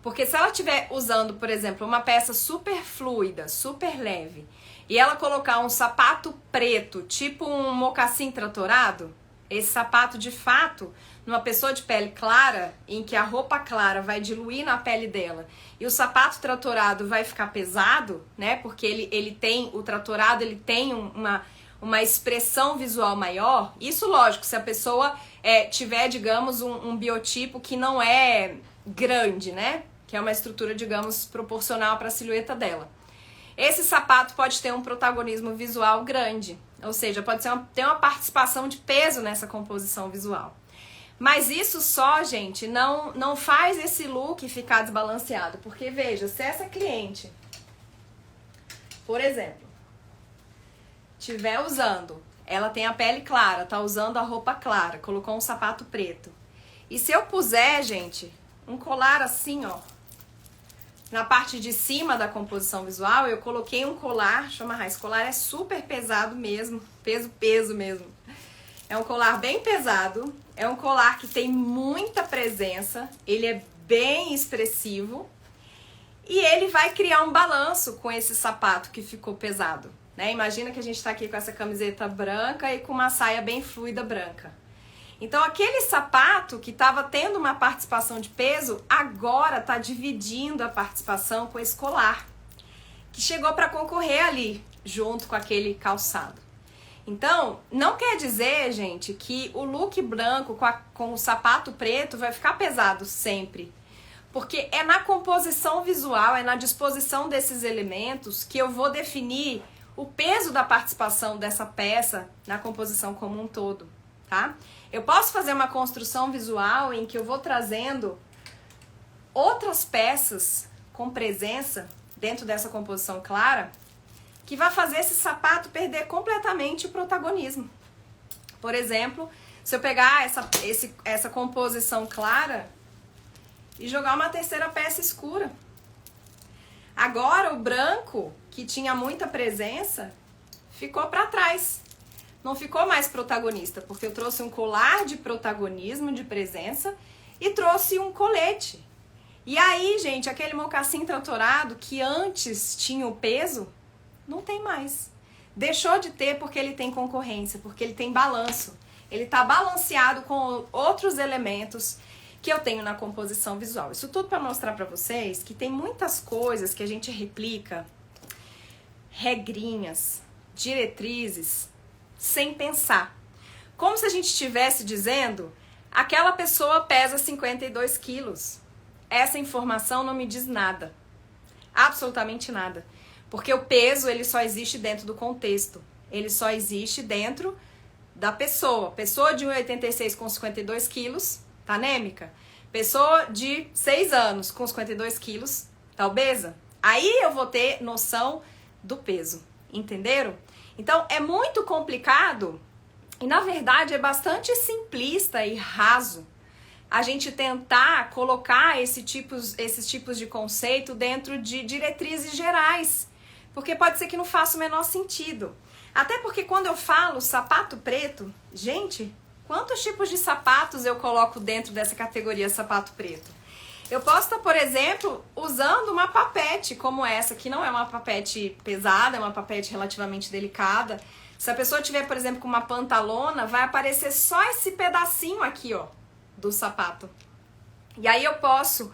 Porque se ela estiver usando, por exemplo, uma peça super fluida, super leve, e ela colocar um sapato preto, tipo um mocassim tratorado, esse sapato de fato, numa pessoa de pele clara, em que a roupa clara vai diluir na pele dela, e o sapato tratorado vai ficar pesado, né? Porque ele tem, o tratorado, ele tem uma expressão visual maior. Isso, lógico, se a pessoa tiver, digamos, um biotipo que não é grande, né? Que é uma estrutura, digamos, proporcional para a silhueta dela. Esse sapato pode ter um protagonismo visual grande, ou seja, pode ter uma participação de peso nessa composição visual. Mas isso só, gente, não faz esse look ficar desbalanceado, porque veja, se essa cliente, por exemplo, estiver usando, ela tem a pele clara, tá usando a roupa clara, colocou um sapato preto, e se eu puser, gente, um colar assim, ó, na parte de cima da composição visual, eu coloquei um colar, deixa eu amarrar, esse colar é super pesado mesmo, peso mesmo. É um colar bem pesado, é um colar que tem muita presença, ele é bem expressivo e ele vai criar um balanço com esse sapato que ficou pesado, né? Imagina que a gente tá aqui com essa camiseta branca e com uma saia bem fluida branca. Então, aquele sapato que estava tendo uma participação de peso, agora está dividindo a participação com esse colar, que chegou para concorrer ali, junto com aquele calçado. Então, não quer dizer, gente, que o look branco com o sapato preto vai ficar pesado sempre. Porque é na composição visual, é na disposição desses elementos que eu vou definir o peso da participação dessa peça na composição como um todo, tá? Eu posso fazer uma construção visual em que eu vou trazendo outras peças com presença dentro dessa composição clara que vai fazer esse sapato perder completamente o protagonismo. Por exemplo, se eu pegar essa composição clara e jogar uma terceira peça escura. Agora o branco, que tinha muita presença, ficou para trás. Não ficou mais protagonista, porque eu trouxe um colar de protagonismo, de presença, e trouxe um colete. E aí, gente, aquele mocassim tratorado que antes tinha o peso, não tem mais. Deixou de ter porque ele tem concorrência, porque ele tem balanço. Ele está balanceado com outros elementos que eu tenho na composição visual. Isso tudo para mostrar para vocês que tem muitas coisas que a gente replica, regrinhas, diretrizes, sem pensar. Como se a gente estivesse dizendo, aquela pessoa pesa 52 quilos. Essa informação não me diz nada. Absolutamente nada. Porque o peso, ele só existe dentro do contexto. Ele só existe dentro da pessoa. Pessoa de 1,86 com 52 quilos, tá anêmica? Pessoa de 6 anos com 52 quilos, tá obesa? Aí eu vou ter noção do peso. Entenderam? Então, é muito complicado e, na verdade, é bastante simplista e raso a gente tentar colocar esses tipos de conceito dentro de diretrizes gerais, porque pode ser que não faça o menor sentido. Até porque quando eu falo sapato preto, gente, Quantos tipos de sapatos eu coloco dentro dessa categoria sapato preto? Eu posso estar, por exemplo, usando uma papete como essa, que não é uma papete pesada, é uma papete relativamente delicada. Se a pessoa tiver, por exemplo, com uma pantalona, vai aparecer só esse pedacinho aqui, ó, do sapato. E aí eu posso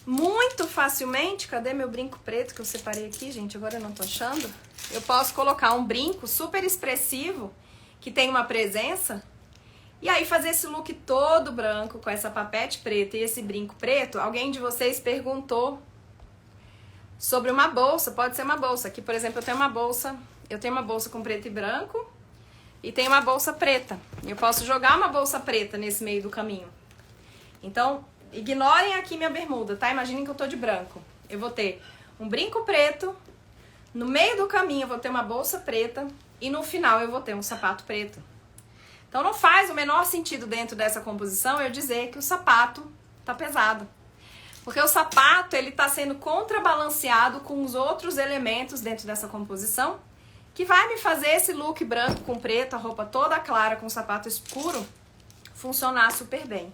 muito facilmente, cadê meu brinco preto que eu separei aqui, gente? Agora eu não tô achando. Eu posso colocar um brinco super expressivo, que tem uma presença, e aí fazer esse look todo branco com essa papete preta e esse brinco preto. Alguém de vocês perguntou sobre uma bolsa, pode ser uma bolsa. Aqui, por exemplo, eu tenho uma bolsa com preto e branco e tenho uma bolsa preta. Eu posso jogar uma bolsa preta nesse meio do caminho. Então, ignorem aqui minha bermuda, tá? Imaginem que eu tô de branco. Eu vou ter um brinco preto, no meio do caminho eu vou ter uma bolsa preta e no final eu vou ter um sapato preto. Então não faz o menor sentido dentro dessa composição eu dizer que o sapato tá pesado. Porque o sapato, ele tá sendo contrabalanceado com os outros elementos dentro dessa composição, que vai me fazer esse look branco com preto, a roupa toda clara com o sapato escuro, funcionar super bem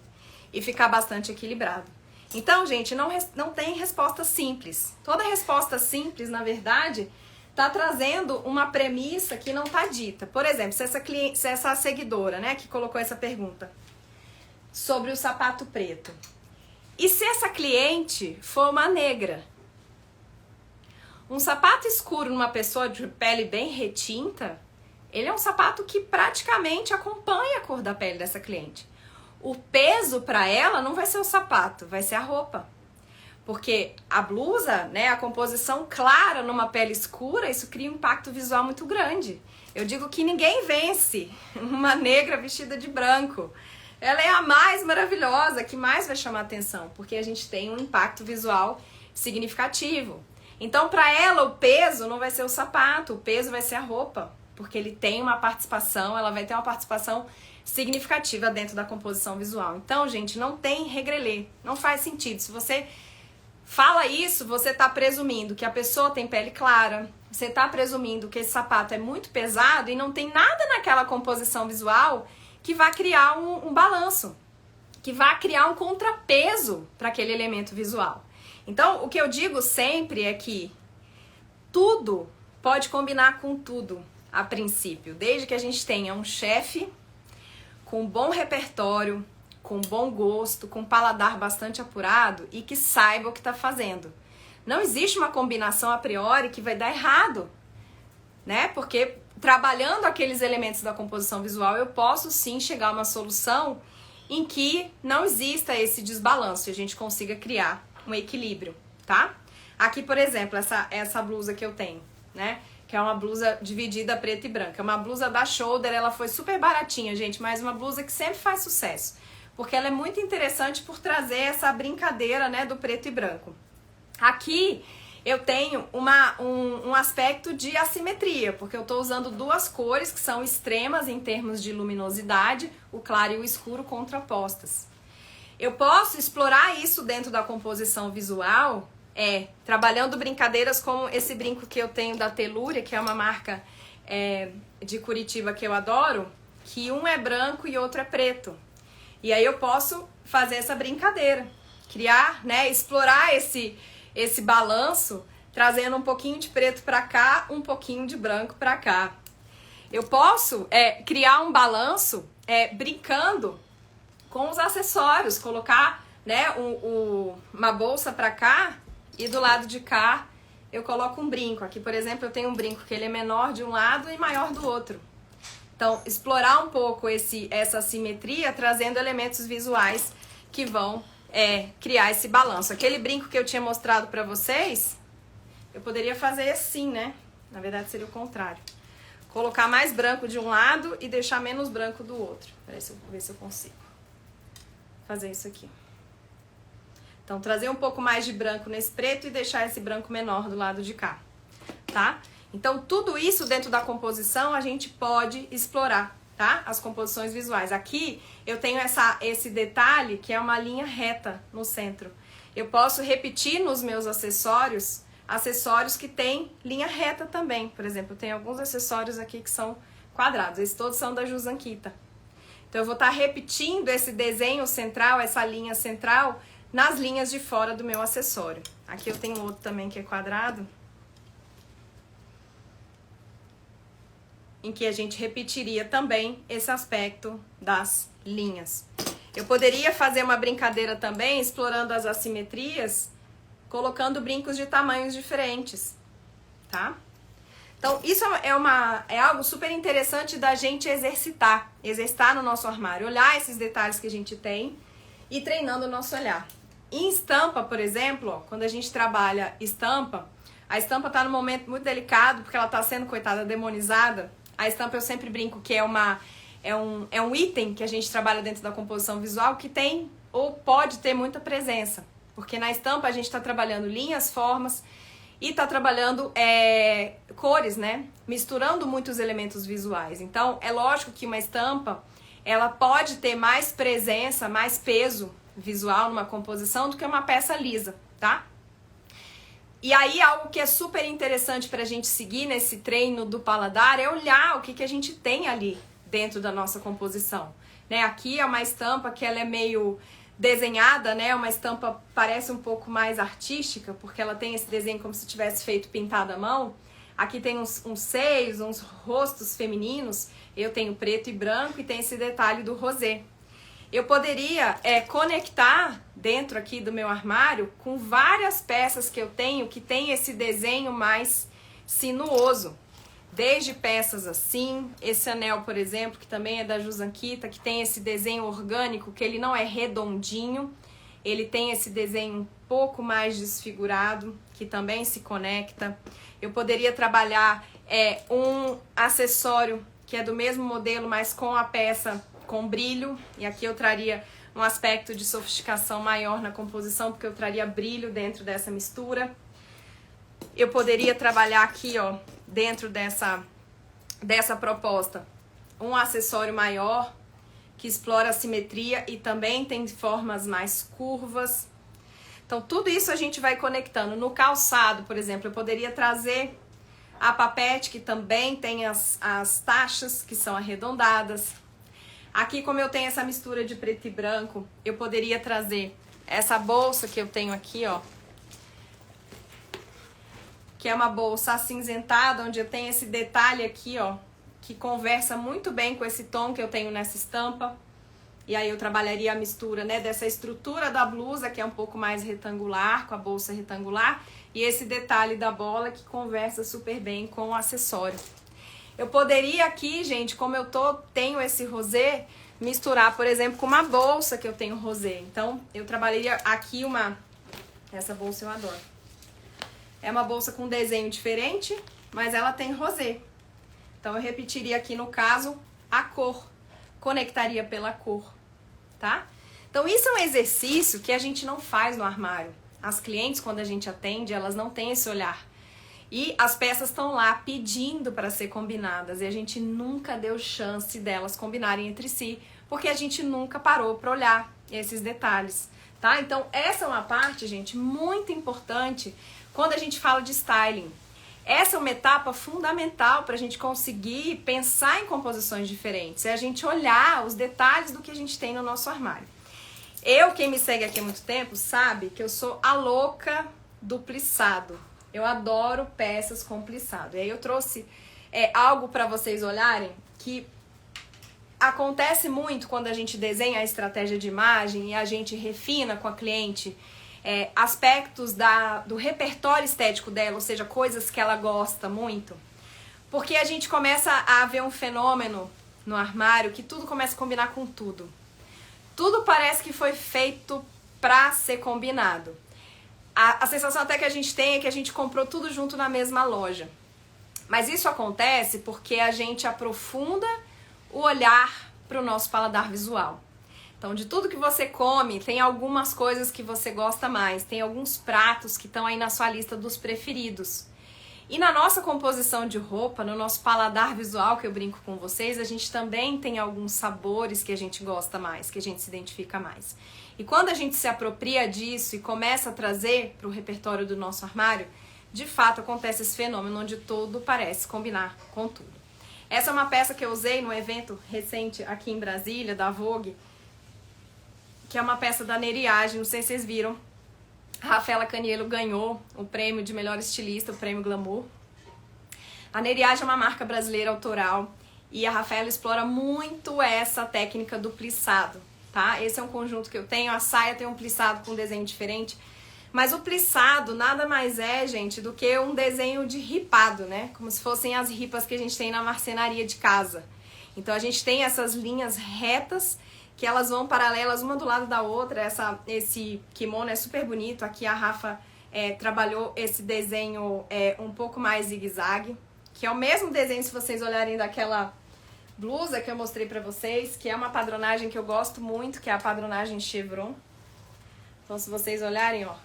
e ficar bastante equilibrado. Então, gente, não tem resposta simples. Toda resposta simples, na verdade, tá trazendo uma premissa que não tá dita. Por exemplo, se essa seguidora, né, que colocou essa pergunta sobre o sapato preto. E se essa cliente for uma negra? Um sapato escuro numa pessoa de pele bem retinta, ele é um sapato que praticamente acompanha a cor da pele dessa cliente. O peso para ela não vai ser o sapato, vai ser a roupa. Porque a blusa, né, a composição clara numa pele escura, isso cria um impacto visual muito grande. Eu digo que ninguém vence uma negra vestida de branco. Ela é a mais maravilhosa, que mais vai chamar atenção, porque a gente tem um impacto visual significativo. Então, para ela, o peso não vai ser o sapato, o peso vai ser a roupa, porque ele tem uma participação, ela vai ter uma participação significativa dentro da composição visual. Então, gente, não tem regrelê, não faz sentido. Se você fala isso, você está presumindo que a pessoa tem pele clara, você está presumindo que esse sapato é muito pesado e não tem nada naquela composição visual que vai criar um balanço, que vai criar um contrapeso para aquele elemento visual. Então, o que eu digo sempre é que tudo pode combinar com tudo, a princípio, desde que a gente tenha um chefe com bom repertório, com bom gosto, com paladar bastante apurado e que saiba o que está fazendo. Não existe uma combinação a priori que vai dar errado, né? Porque trabalhando aqueles elementos da composição visual, eu posso sim chegar a uma solução em que não exista esse desbalanço e a gente consiga criar um equilíbrio, tá? Aqui, por exemplo, essa blusa que eu tenho, né? Que é uma blusa dividida preta e branca. É uma blusa da Shoulder, ela foi super baratinha, gente, mas uma blusa que sempre faz sucesso. Porque ela é muito interessante por trazer essa brincadeira, né, do preto e branco. Aqui eu tenho um aspecto de assimetria, porque eu estou usando duas cores que são extremas em termos de luminosidade, o claro e o escuro contrapostas. Eu posso explorar isso dentro da composição visual, trabalhando brincadeiras como esse brinco que eu tenho da Telúria, que é uma marca de Curitiba que eu adoro, que um é branco e outro é preto. E aí eu posso fazer essa brincadeira, criar, né, explorar esse balanço, trazendo um pouquinho de preto para cá, um pouquinho de branco para cá. Eu posso criar um balanço brincando com os acessórios, colocar, né, uma bolsa para cá e do lado de cá eu coloco um brinco. Aqui, por exemplo, eu tenho um brinco que ele é menor de um lado e maior do outro. Então, explorar um pouco essa simetria, trazendo elementos visuais que vão criar esse balanço. Aquele brinco que eu tinha mostrado pra vocês, eu poderia fazer assim, né? Na verdade, seria o contrário. Colocar mais branco de um lado e deixar menos branco do outro. Peraí, ver se eu consigo fazer isso aqui. Então, trazer um pouco mais de branco nesse preto e deixar esse branco menor do lado de cá, tá? Então, tudo isso dentro da composição a gente pode explorar, tá? As composições visuais. Aqui eu tenho esse detalhe que é uma linha reta no centro. Eu posso repetir nos meus acessórios que têm linha reta também. Por exemplo, eu tenho alguns acessórios aqui que são quadrados. Esses todos são da Jusanquita. Então eu vou estar repetindo esse desenho central, essa linha central, nas linhas de fora do meu acessório. Aqui eu tenho outro também que é quadrado, em que a gente repetiria também esse aspecto das linhas. Eu poderia fazer uma brincadeira também, explorando as assimetrias, colocando brincos de tamanhos diferentes, tá? Então, isso é algo super interessante da gente exercitar no nosso armário, olhar esses detalhes que a gente tem e treinando o nosso olhar. Em estampa, por exemplo, ó, quando a gente trabalha estampa, a estampa está num momento muito delicado, porque ela está sendo, coitada, demonizada. A estampa eu sempre brinco que é um item que a gente trabalha dentro da composição visual que tem ou pode ter muita presença. Porque na estampa a gente está trabalhando linhas, formas e está trabalhando cores, né? Misturando muitos elementos visuais. Então, é lógico que uma estampa, ela pode ter mais presença, mais peso visual numa composição do que uma peça lisa, tá? E aí, algo que é super interessante para a gente seguir nesse treino do paladar é olhar o que a gente tem ali dentro da nossa composição, né? Aqui é uma estampa que ela é meio desenhada, né? Uma estampa parece um pouco mais artística, porque ela tem esse desenho como se tivesse feito pintado à mão. Aqui tem uns seios, uns rostos femininos. Eu tenho preto e branco e tem esse detalhe do rosé. Eu poderia conectar dentro aqui do meu armário com várias peças que eu tenho que tem esse desenho mais sinuoso. Desde peças assim, esse anel, por exemplo, que também é da Jusankita, que tem esse desenho orgânico, que ele não é redondinho, ele tem esse desenho um pouco mais desfigurado, que também se conecta. Eu poderia trabalhar um acessório que é do mesmo modelo, mas com a peça com brilho, e aqui eu traria um aspecto de sofisticação maior na composição, porque eu traria brilho dentro dessa mistura. Eu poderia trabalhar aqui, ó, dentro dessa proposta, um acessório maior que explora a simetria e também tem formas mais curvas. Então, tudo isso a gente vai conectando. No calçado, por exemplo, eu poderia trazer a papete, que também tem as taxas, que são arredondadas. Aqui, como eu tenho essa mistura de preto e branco, eu poderia trazer essa bolsa que eu tenho aqui, ó, que é uma bolsa acinzentada, onde eu tenho esse detalhe aqui, ó, que conversa muito bem com esse tom que eu tenho nessa estampa. E aí eu trabalharia a mistura, né, dessa estrutura da blusa, que é um pouco mais retangular, com a bolsa retangular, e esse detalhe da bola que conversa super bem com o acessório. Eu poderia aqui, gente, como eu tenho esse rosé, misturar, por exemplo, com uma bolsa que eu tenho rosé. Então, eu trabalharia aqui essa bolsa eu adoro. É uma bolsa com desenho diferente, mas ela tem rosé. Então, eu repetiria aqui, no caso, a cor. Conectaria pela cor, tá? Então, isso é um exercício que a gente não faz no armário. As clientes, quando a gente atende, elas não têm esse olhar. E as peças estão lá pedindo para ser combinadas. E a gente nunca deu chance delas combinarem entre si, porque a gente nunca parou para olhar esses detalhes, tá? Então, essa é uma parte, gente, muito importante quando a gente fala de styling. Essa é uma etapa fundamental para a gente conseguir pensar em composições diferentes. É a gente olhar os detalhes do que a gente tem no nosso armário. Quem me segue aqui há muito tempo, sabe que eu sou a louca do plissado. Eu adoro peças com plissado. E aí eu trouxe algo para vocês olharem que acontece muito quando a gente desenha a estratégia de imagem e a gente refina com a cliente aspectos do repertório estético dela, ou seja, coisas que ela gosta muito. Porque a gente começa a ver um fenômeno no armário que tudo começa a combinar com tudo. Tudo parece que foi feito para ser combinado. A sensação até que a gente tem é que a gente comprou tudo junto na mesma loja. Mas isso acontece porque a gente aprofunda o olhar para o nosso paladar visual. Então, de tudo que você come, tem algumas coisas que você gosta mais. Tem alguns pratos que estão aí na sua lista dos preferidos. E na nossa composição de roupa, no nosso paladar visual, que eu brinco com vocês, a gente também tem alguns sabores que a gente gosta mais, que a gente se identifica mais. E quando a gente se apropria disso e começa a trazer para o repertório do nosso armário, de fato acontece esse fenômeno onde tudo parece combinar com tudo. Essa é uma peça que eu usei no evento recente aqui em Brasília, da Vogue, que é uma peça da Neriage, não sei se vocês viram. A Rafaela Caniello ganhou o prêmio de melhor estilista, o prêmio Glamour. A Neriage é uma marca brasileira autoral e a Rafaela explora muito essa técnica do plissado, tá? Esse é um conjunto que eu tenho, a saia tem um plissado com um desenho diferente, mas o plissado nada mais é, gente, do que um desenho de ripado, né? Como se fossem as ripas que a gente tem na marcenaria de casa. Então a gente tem essas linhas retas que elas vão paralelas uma do lado da outra. Esse kimono é super bonito. Aqui a Rafa trabalhou esse desenho um pouco mais zigue-zague, que é o mesmo desenho se vocês olharem daquela blusa que eu mostrei pra vocês, que é uma padronagem que eu gosto muito, que é a padronagem chevron. Então se vocês olharem, ó,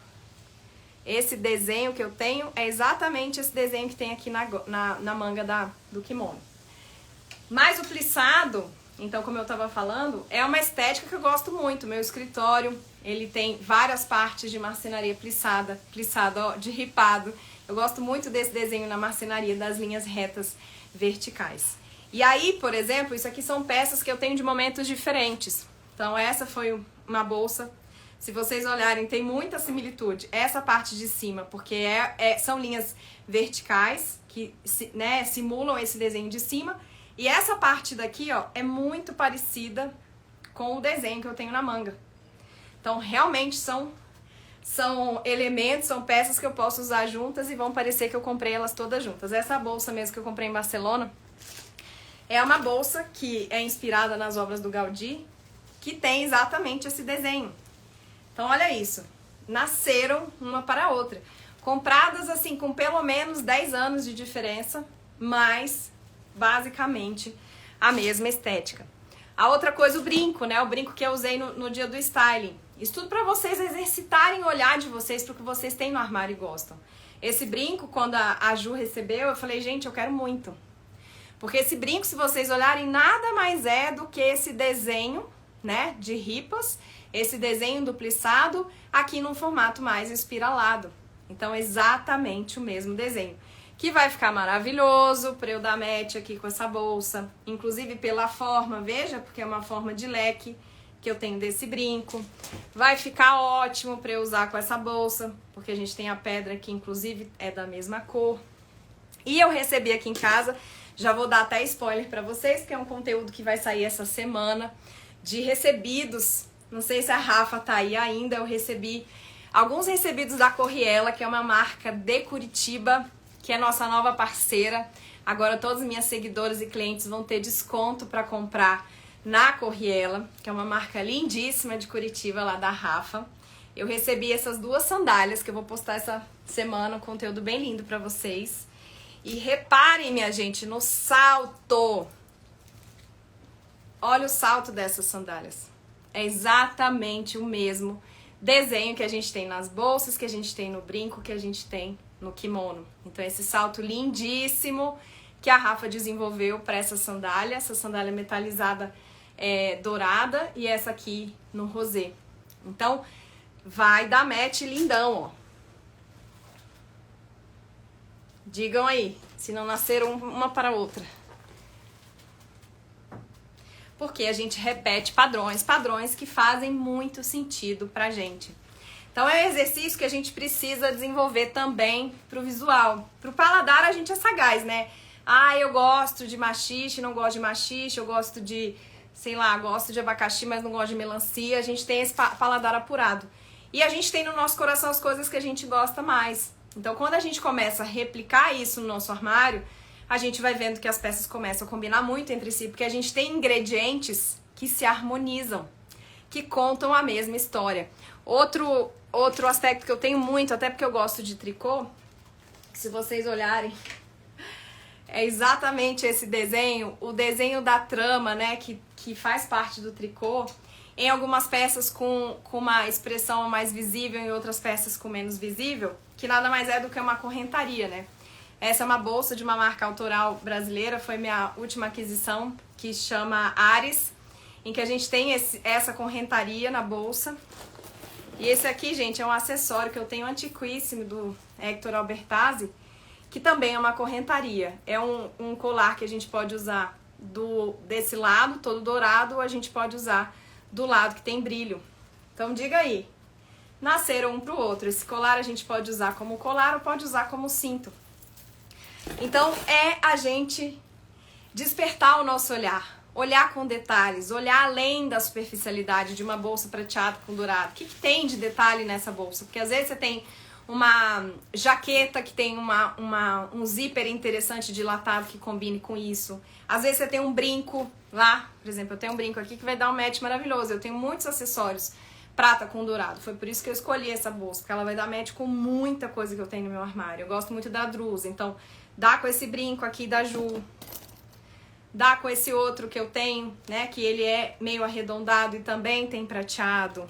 esse desenho que eu tenho é exatamente esse desenho que tem aqui na manga do kimono. Mas o plissado, então, como eu tava falando, é uma estética que eu gosto muito. Meu escritório, ele tem várias partes de marcenaria plissado, ó, de ripado. Eu gosto muito desse desenho na marcenaria, das linhas retas verticais. E aí, por exemplo, isso aqui são peças que eu tenho de momentos diferentes. Então, essa foi uma bolsa. Se vocês olharem, tem muita similitude. Essa parte de cima, porque são linhas verticais que simulam esse desenho de cima. E essa parte daqui, ó, é muito parecida com o desenho que eu tenho na manga. Então, realmente são elementos, são peças que eu posso usar juntas e vão parecer que eu comprei elas todas juntas. Essa bolsa mesmo que eu comprei em Barcelona é uma bolsa que é inspirada nas obras do Gaudí, que tem exatamente esse desenho. Então, olha isso. Nasceram uma para a outra. Compradas, assim, com pelo menos 10 anos de diferença, mas basicamente a mesma estética. A outra coisa, o brinco, né? O brinco que eu usei no dia do styling. Isso tudo para vocês exercitarem o olhar de vocês pro que vocês têm no armário e gostam. Esse brinco, quando a Ju recebeu, eu falei, gente, eu quero muito. Porque esse brinco, se vocês olharem, nada mais é do que esse desenho, né, de ripas, esse desenho do plissado, aqui num formato mais espiralado. Então, exatamente o mesmo desenho. Que vai ficar maravilhoso para eu dar match aqui com essa bolsa. Inclusive pela forma, veja, porque é uma forma de leque que eu tenho desse brinco. Vai ficar ótimo para eu usar com essa bolsa, porque a gente tem a pedra que inclusive é da mesma cor. E eu recebi aqui em casa, já vou dar até spoiler para vocês, porque é um conteúdo que vai sair essa semana, de recebidos. Não sei se a Rafa tá aí ainda, eu recebi alguns recebidos da Corriella, que é uma marca de Curitiba, que é nossa nova parceira. Agora todas as minhas seguidoras e clientes vão ter desconto para comprar na Corriella, que é uma marca lindíssima de Curitiba, lá da Rafa. Eu recebi essas duas sandálias, que eu vou postar essa semana, um conteúdo bem lindo para vocês. E reparem, minha gente, no salto. Olha o salto dessas sandálias. É exatamente o mesmo desenho que a gente tem nas bolsas, que a gente tem no brinco, que a gente tem no kimono. Então esse salto lindíssimo que a Rafa desenvolveu para essa sandália metalizada dourada e essa aqui no rosé. Então vai dar match lindão, ó. Digam aí, se não nasceram uma para a outra. Porque a gente repete padrões que fazem muito sentido pra gente. Então é um exercício que a gente precisa desenvolver também pro visual. Pro paladar a gente é sagaz, né? Ah, eu gosto de maxixe, não gosto de maxixe, eu gosto de, sei lá, gosto de abacaxi, mas não gosto de melancia. A gente tem esse paladar apurado. E a gente tem no nosso coração as coisas que a gente gosta mais. Então quando a gente começa a replicar isso no nosso armário, a gente vai vendo que as peças começam a combinar muito entre si, porque a gente tem ingredientes que se harmonizam, que contam a mesma história. Outro aspecto que eu tenho muito, até porque eu gosto de tricô, que se vocês olharem, é exatamente esse desenho, o desenho da trama, né, que faz parte do tricô, em algumas peças com uma expressão mais visível, em outras peças com menos visível, que nada mais é do que uma correntaria, né? Essa é uma bolsa de uma marca autoral brasileira, foi minha última aquisição, que chama Ares, em que a gente tem essa correntaria na bolsa. E esse aqui, gente, é um acessório que eu tenho antiquíssimo do Hector Albertazzi, que também é uma correntaria. É um colar que a gente pode usar desse lado, todo dourado, ou a gente pode usar do lado que tem brilho. Então diga aí, nasceram um pro outro. Esse colar a gente pode usar como colar ou pode usar como cinto. Então é a gente despertar o nosso olhar, olhar com detalhes, olhar além da superficialidade de uma bolsa prateada com dourado. O que tem de detalhe nessa bolsa? Porque às vezes você tem uma jaqueta que tem um zíper interessante dilatado que combine com isso. Às vezes você tem um brinco lá, por exemplo, eu tenho um brinco aqui que vai dar um match maravilhoso. Eu tenho muitos acessórios prata com dourado. Foi por isso que eu escolhi essa bolsa, porque ela vai dar match com muita coisa que eu tenho no meu armário. Eu gosto muito da Drusa, então dá com esse brinco aqui da Ju, dá com esse outro que eu tenho, né, que ele é meio arredondado e também tem prateado.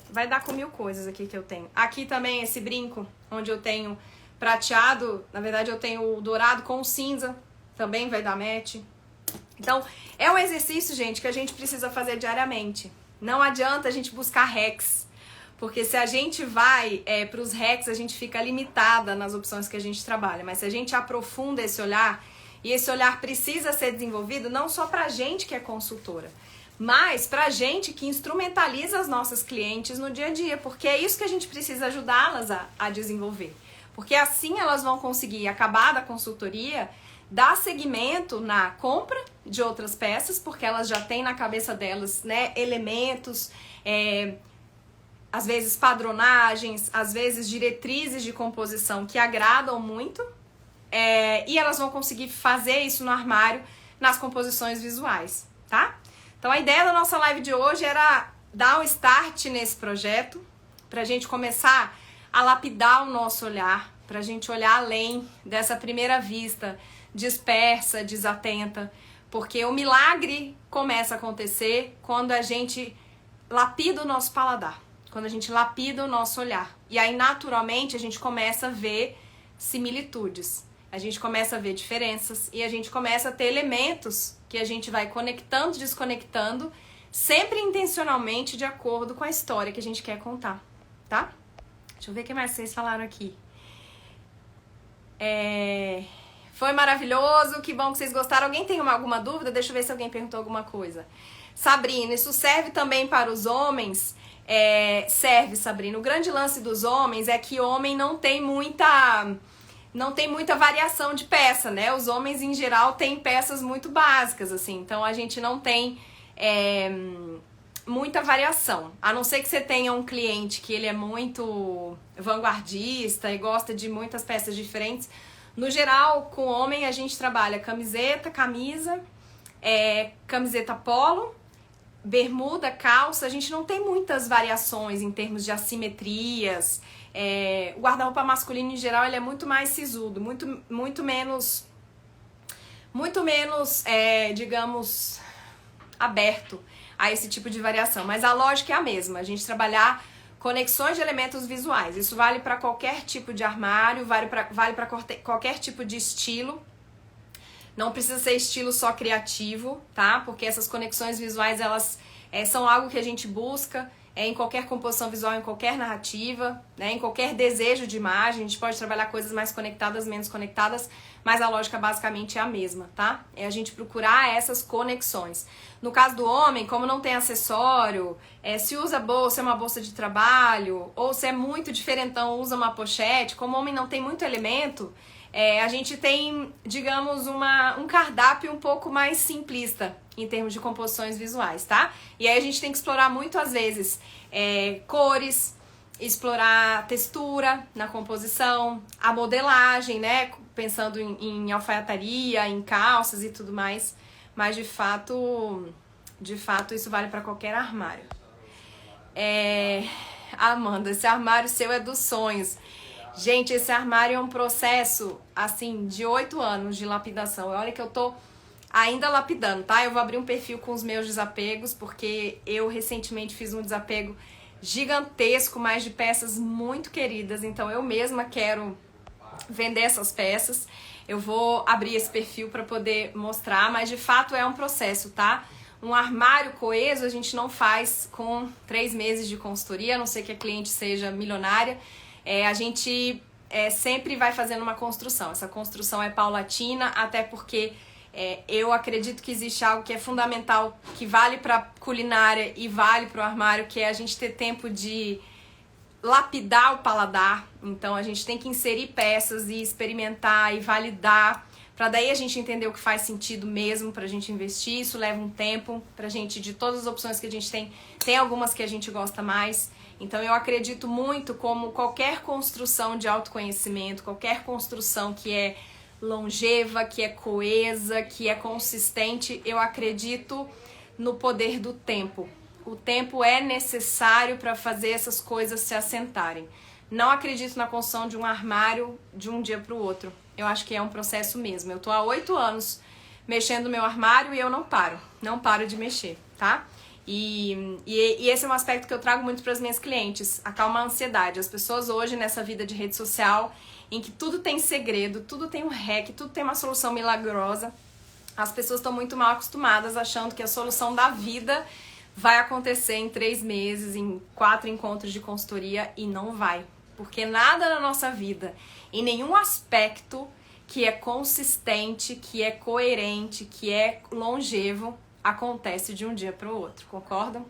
Vai dar com mil coisas aqui que eu tenho. Aqui também esse brinco, onde eu tenho prateado, na verdade eu tenho o dourado com o cinza, também vai dar match. Então, é um exercício, gente, que a gente precisa fazer diariamente. Não adianta a gente buscar hacks, porque se a gente vai para os hacks, a gente fica limitada nas opções que a gente trabalha. Mas se a gente aprofunda esse olhar, e esse olhar precisa ser desenvolvido não só pra gente que é consultora, mas pra gente que instrumentaliza as nossas clientes no dia a dia, porque é isso que a gente precisa ajudá-las a desenvolver. Porque assim elas vão conseguir acabar da consultoria, dar seguimento na compra de outras peças, porque elas já têm na cabeça delas, né, elementos, às vezes padronagens, às vezes diretrizes de composição que agradam muito, e elas vão conseguir fazer isso no armário, nas composições visuais, tá? Então a ideia da nossa live de hoje era dar um start nesse projeto, pra gente começar a lapidar o nosso olhar, pra gente olhar além dessa primeira vista dispersa, desatenta, porque o milagre começa a acontecer quando a gente lapida o nosso paladar, quando a gente lapida o nosso olhar. E aí, naturalmente, a gente começa a ver similitudes, a gente começa a ver diferenças e a gente começa a ter elementos que a gente vai conectando, desconectando, sempre intencionalmente de acordo com a história que a gente quer contar, tá? Deixa eu ver o que mais vocês falaram aqui. Foi maravilhoso, que bom que vocês gostaram. Alguém tem alguma dúvida? Deixa eu ver se alguém perguntou alguma coisa. Sabrina, isso serve também para os homens? Serve, Sabrina. O grande lance dos homens é que homem não tem muita variação de peça, né? Os homens, em geral, têm peças muito básicas, assim. Então, a gente não tem muita variação. A não ser que você tenha um cliente que ele é muito vanguardista e gosta de muitas peças diferentes. No geral, com homem, a gente trabalha camiseta, camisa, camiseta polo, bermuda, calça. A gente não tem muitas variações em termos de assimetrias. O guarda-roupa masculino, em geral, ele é muito mais sisudo, muito menos, digamos, aberto a esse tipo de variação. Mas a lógica é a mesma, a gente trabalhar conexões de elementos visuais. Isso vale para qualquer tipo de armário, vale para qualquer tipo de estilo. Não precisa ser estilo só criativo, tá? Porque essas conexões visuais, elas são algo que a gente busca em qualquer composição visual, em qualquer narrativa, né? Em qualquer desejo de imagem. A gente pode trabalhar coisas mais conectadas, menos conectadas, mas a lógica basicamente é a mesma, tá? É a gente procurar essas conexões. No caso do homem, como não tem acessório, se usa bolsa, é uma bolsa de trabalho, ou se é muito diferentão, usa uma pochete. Como o homem não tem muito elemento, a gente tem, digamos, um cardápio um pouco mais simplista em termos de composições visuais, tá? E aí a gente tem que explorar muito, às vezes, cores, explorar textura na composição, a modelagem, né? Pensando em alfaiataria, em calças e tudo mais. Mas, de fato, isso vale para qualquer armário. Amanda, esse armário seu é dos sonhos. Gente, esse armário é um processo, assim, de 8 anos de lapidação. Olha que eu tô ainda lapidando, tá? Eu vou abrir um perfil com os meus desapegos, porque eu recentemente fiz um desapego gigantesco, mas de peças muito queridas. Então, eu mesma quero vender essas peças. Eu vou abrir esse perfil para poder mostrar, mas de fato é um processo, tá? Um armário coeso a gente não faz com 3 meses de consultoria, a não ser que a cliente seja milionária. A gente sempre vai fazendo uma construção. Essa construção é paulatina, até porque eu acredito que existe algo que é fundamental, que vale para culinária e vale para o armário, que é a gente ter tempo de lapidar o paladar. Então a gente tem que inserir peças e experimentar e validar, para daí a gente entender o que faz sentido mesmo pra gente investir. Isso leva um tempo pra gente, de todas as opções que a gente tem algumas que a gente gosta mais. Então eu acredito muito, como qualquer construção de autoconhecimento, qualquer construção que é longeva, que é coesa, que é consistente, eu acredito no poder do tempo. O tempo é necessário para fazer essas coisas se assentarem. Não acredito na construção de um armário de um dia para o outro. Eu acho que é um processo mesmo. Eu tô há 8 anos mexendo no meu armário e eu não paro de mexer, tá? E esse é um aspecto que eu trago muito para as minhas clientes, acalmar a ansiedade. As pessoas hoje, nessa vida de rede social, em que tudo tem segredo, tudo tem um hack, tudo tem uma solução milagrosa, as pessoas estão muito mal acostumadas, achando que a solução da vida vai acontecer em 3 meses, em 4 encontros de consultoria, e não vai. Porque nada na nossa vida, em nenhum aspecto que é consistente, que é coerente, que é longevo, acontece de um dia para o outro, concordam?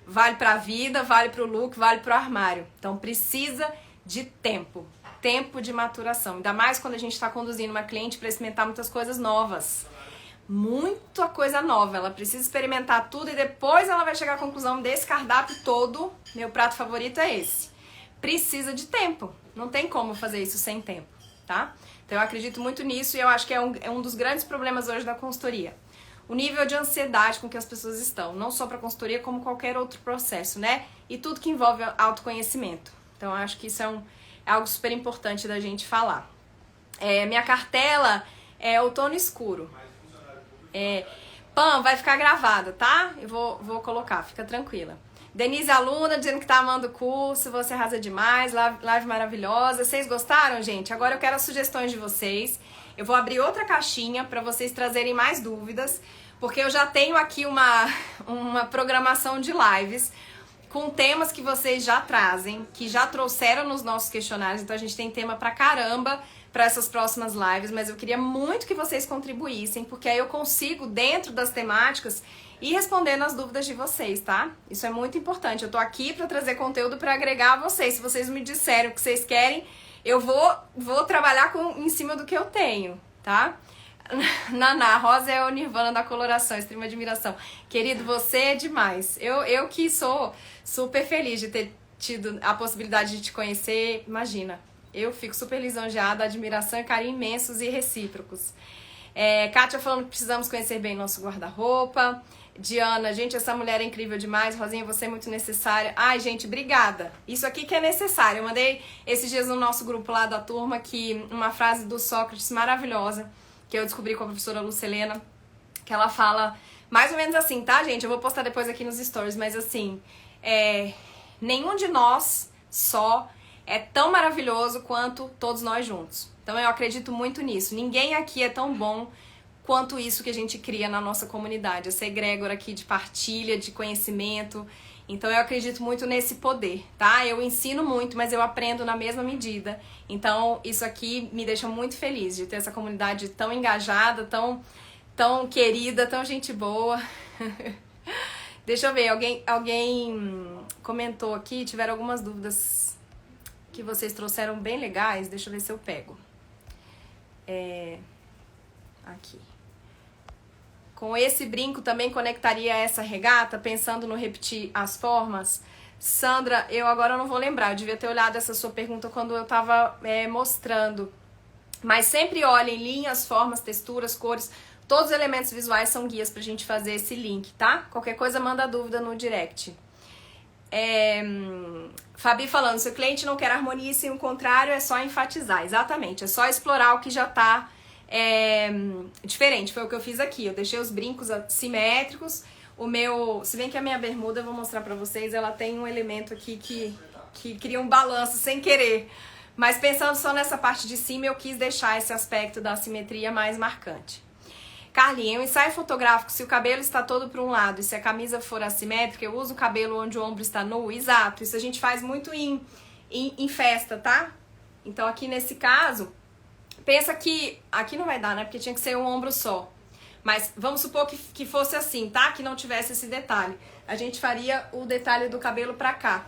Vale para a vida, vale para o look, vale para o armário. Então precisa de tempo de maturação. Ainda mais quando a gente está conduzindo uma cliente para experimentar muitas coisas novas. Muita coisa nova, ela precisa experimentar tudo e depois ela vai chegar à conclusão desse cardápio todo, meu prato favorito é esse. Precisa de tempo, não tem como fazer isso sem tempo, tá? Então eu acredito muito nisso e eu acho que é um dos grandes problemas hoje da consultoria. O nível de ansiedade com que as pessoas estão, não só para consultoria, como qualquer outro processo, né? E tudo que envolve autoconhecimento. Então eu acho que isso é algo super importante da gente falar. Minha cartela é outono escuro. Pam, vai ficar gravada, tá? Eu vou colocar, fica tranquila. Denise, aluna, dizendo que tá amando o curso, você arrasa demais, live maravilhosa. Vocês gostaram, gente? Agora eu quero as sugestões de vocês. Eu vou abrir outra caixinha para vocês trazerem mais dúvidas, porque eu já tenho aqui uma programação de lives com temas que vocês já trazem, que já trouxeram nos nossos questionários. Então a gente tem tema pra caramba para essas próximas lives, mas eu queria muito que vocês contribuíssem, porque aí eu consigo, dentro das temáticas, ir respondendo as dúvidas de vocês, tá? Isso é muito importante. Eu tô aqui para trazer conteúdo para agregar a vocês. Se vocês me disserem o que vocês querem, eu vou trabalhar em cima do que eu tenho, tá? Naná, Rosa é o Nirvana da coloração, extrema admiração. Querido, você é demais. Eu que sou super feliz de ter tido a possibilidade de te conhecer, imagina. Eu fico super lisonjeada, admiração e carinho imensos e recíprocos. Kátia falando que precisamos conhecer bem nosso guarda-roupa. Diana, gente, essa mulher é incrível demais. Rosinha, você é muito necessária. Ai, gente, obrigada. Isso aqui que é necessário. Eu mandei esses dias no nosso grupo lá da turma uma frase do Sócrates maravilhosa, que eu descobri com a professora Lucelena, que ela fala mais ou menos assim, tá, gente? Eu vou postar depois aqui nos stories, mas assim, nenhum de nós só é tão maravilhoso quanto todos nós juntos. Então eu acredito muito nisso. Ninguém aqui é tão bom quanto isso que a gente cria na nossa comunidade. Essa egrégora aqui de partilha, de conhecimento. Então eu acredito muito nesse poder, tá? Eu ensino muito, mas eu aprendo na mesma medida. Então isso aqui me deixa muito feliz de ter essa comunidade tão engajada, tão querida, tão gente boa. Deixa eu ver, alguém comentou aqui, tiveram algumas dúvidas que vocês trouxeram bem legais. Deixa eu ver se eu pego. Aqui. Com esse brinco também conectaria essa regata, pensando no repetir as formas? Sandra, eu agora não vou lembrar, eu devia ter olhado essa sua pergunta quando eu tava mostrando. Mas sempre olhem linhas, formas, texturas, cores, todos os elementos visuais são guias pra gente fazer esse link, tá? Qualquer coisa manda dúvida no direct. Fabi falando, se o cliente não quer harmonia e sim o contrário, é só enfatizar. Exatamente, é só explorar o que já tá diferente. Foi o que eu fiz aqui, eu deixei os brincos simétricos. Se bem que a minha bermuda, eu vou mostrar pra vocês, ela tem um elemento aqui que cria um balanço sem querer. Mas pensando só nessa parte de cima, eu quis deixar esse aspecto da assimetria mais marcante. Carlinha, em um ensaio fotográfico, se o cabelo está todo para um lado e se a camisa for assimétrica, eu uso o cabelo onde o ombro está nu? Exato, isso a gente faz muito em festa, tá? Então aqui nesse caso, pensa que... Aqui não vai dar, né? Porque tinha que ser um ombro só. Mas vamos supor que fosse assim, tá? Que não tivesse esse detalhe. A gente faria o detalhe do cabelo pra cá.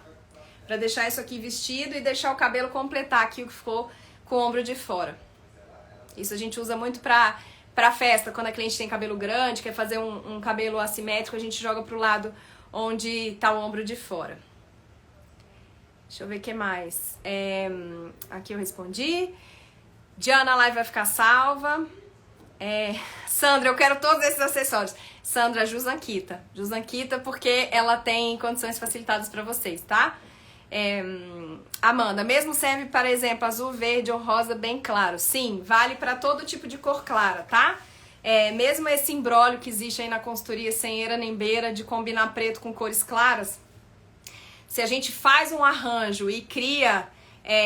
Pra deixar isso aqui vestido e deixar o cabelo completar aqui o que ficou com o ombro de fora. Isso a gente usa muito pra festa, quando a cliente tem cabelo grande, quer fazer um cabelo assimétrico, a gente joga pro lado onde tá o ombro de fora. Deixa eu ver o que mais. Aqui eu respondi. Diana, a live vai ficar salva. Sandra, eu quero todos esses acessórios. Sandra, Jusanquita. Jusanquita porque ela tem condições facilitadas pra vocês, tá? Amanda, mesmo serve para exemplo azul, verde ou rosa bem claro? Sim, vale para todo tipo de cor clara, tá? Mesmo esse imbróglio que existe aí na consultoria sem eira nem beira de combinar preto com cores claras, se a gente faz um arranjo e cria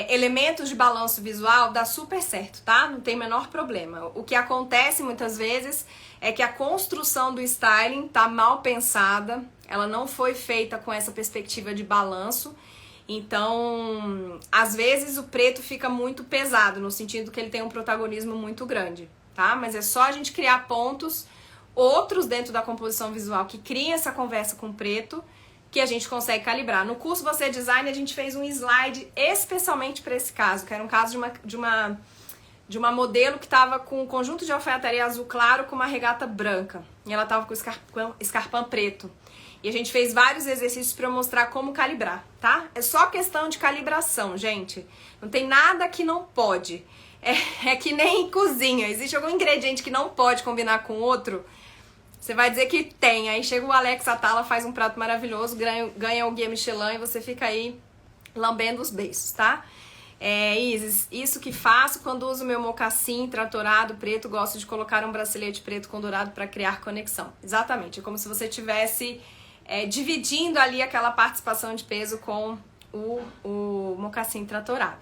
elementos de balanço visual, dá super certo, tá? Não tem o menor problema. O que acontece muitas vezes é que a construção do styling tá mal pensada, ela não foi feita com essa perspectiva de balanço. Então, às vezes o preto fica muito pesado, no sentido que ele tem um protagonismo muito grande, tá? Mas é só a gente criar pontos, outros dentro da composição visual que criem essa conversa com o preto, que a gente consegue calibrar. No curso Você é Design, a gente fez um slide especialmente para esse caso, que era um caso de uma modelo que estava com um conjunto de alfaiataria azul claro com uma regata branca. E ela estava com escarpão preto. E a gente fez vários exercícios para mostrar como calibrar, tá? É só questão de calibração, gente. Não tem nada que não pode. É que nem cozinha. Existe algum ingrediente que não pode combinar com outro? Você vai dizer que tem. Aí chega o Alex Atala, faz um prato maravilhoso, ganha o Guia Michelin e você fica aí lambendo os beiços, tá? Isis, isso que faço quando uso meu mocassim tratorado preto, gosto de colocar um bracelete preto com dourado para criar conexão. Exatamente, é como se você tivesse dividindo ali aquela participação de peso com o mocassim tratorado.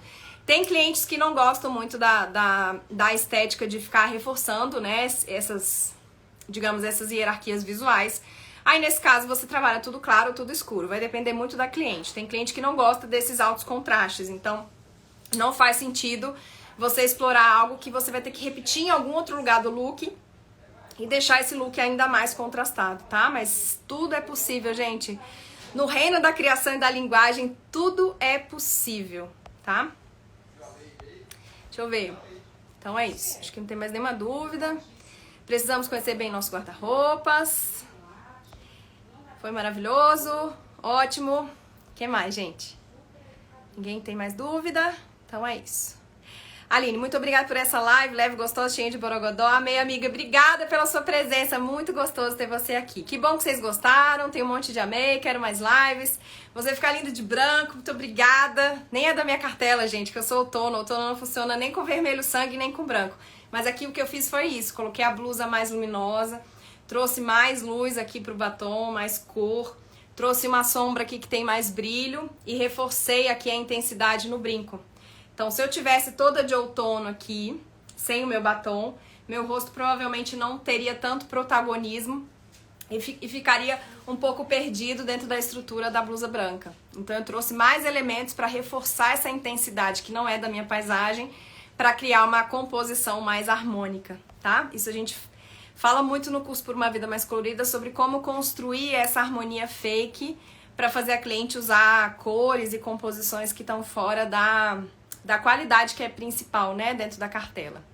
Tem clientes que não gostam muito da estética de ficar reforçando, né, essas hierarquias visuais. Aí, nesse caso, você trabalha tudo claro ou tudo escuro. Vai depender muito da cliente. Tem cliente que não gosta desses altos contrastes. Então, não faz sentido você explorar algo que você vai ter que repetir em algum outro lugar do look e deixar esse look ainda mais contrastado, tá? Mas tudo é possível, gente. No reino da criação e da linguagem, tudo é possível, tá? Deixa eu ver. Então é isso. Acho que não tem mais nenhuma dúvida. Precisamos conhecer bem nosso guarda-roupas. Foi maravilhoso. Ótimo. O que mais, gente? Ninguém tem mais dúvida? Então é isso. Aline, muito obrigada por essa live, leve, gostosa, cheia de borogodó. Amei, amiga. Obrigada pela sua presença. Muito gostoso ter você aqui. Que bom que vocês gostaram. Tem um monte de amei, quero mais lives. Você ficar lindo de branco, muito obrigada. Nem é da minha cartela, gente, que eu sou outono. Outono não funciona nem com vermelho sangue, nem com branco. Mas aqui o que eu fiz foi isso. Coloquei a blusa mais luminosa, trouxe mais luz aqui pro batom, mais cor. Trouxe uma sombra aqui que tem mais brilho e reforcei aqui a intensidade no brinco. Então, se eu tivesse toda de outono aqui, sem o meu batom, meu rosto provavelmente não teria tanto protagonismo e ficaria um pouco perdido dentro da estrutura da blusa branca. Então, eu trouxe mais elementos para reforçar essa intensidade que não é da minha paisagem, para criar uma composição mais harmônica, tá? Isso a gente fala muito no curso Por uma Vida Mais Colorida sobre como construir essa harmonia fake para fazer a cliente usar cores e composições que estão fora da qualidade que é principal, né, dentro da cartela.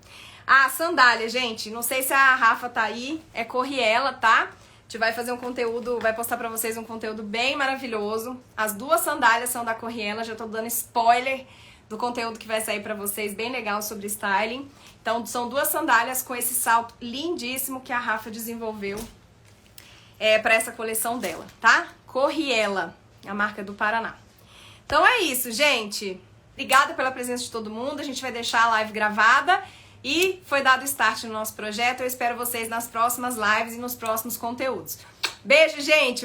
Ah, sandália, gente, não sei se a Rafa tá aí, é Corriela, tá? A gente vai fazer um conteúdo, vai postar pra vocês um conteúdo bem maravilhoso. As duas sandálias são da Corriela, já tô dando spoiler do conteúdo que vai sair pra vocês, bem legal sobre styling. Então, são duas sandálias com esse salto lindíssimo que a Rafa desenvolveu pra essa coleção dela, tá? Corriela, a marca do Paraná. Então é isso, gente. Obrigada pela presença de todo mundo. A gente vai deixar a live gravada e foi dado start no nosso projeto. Eu espero vocês nas próximas lives e nos próximos conteúdos. Beijo, gente!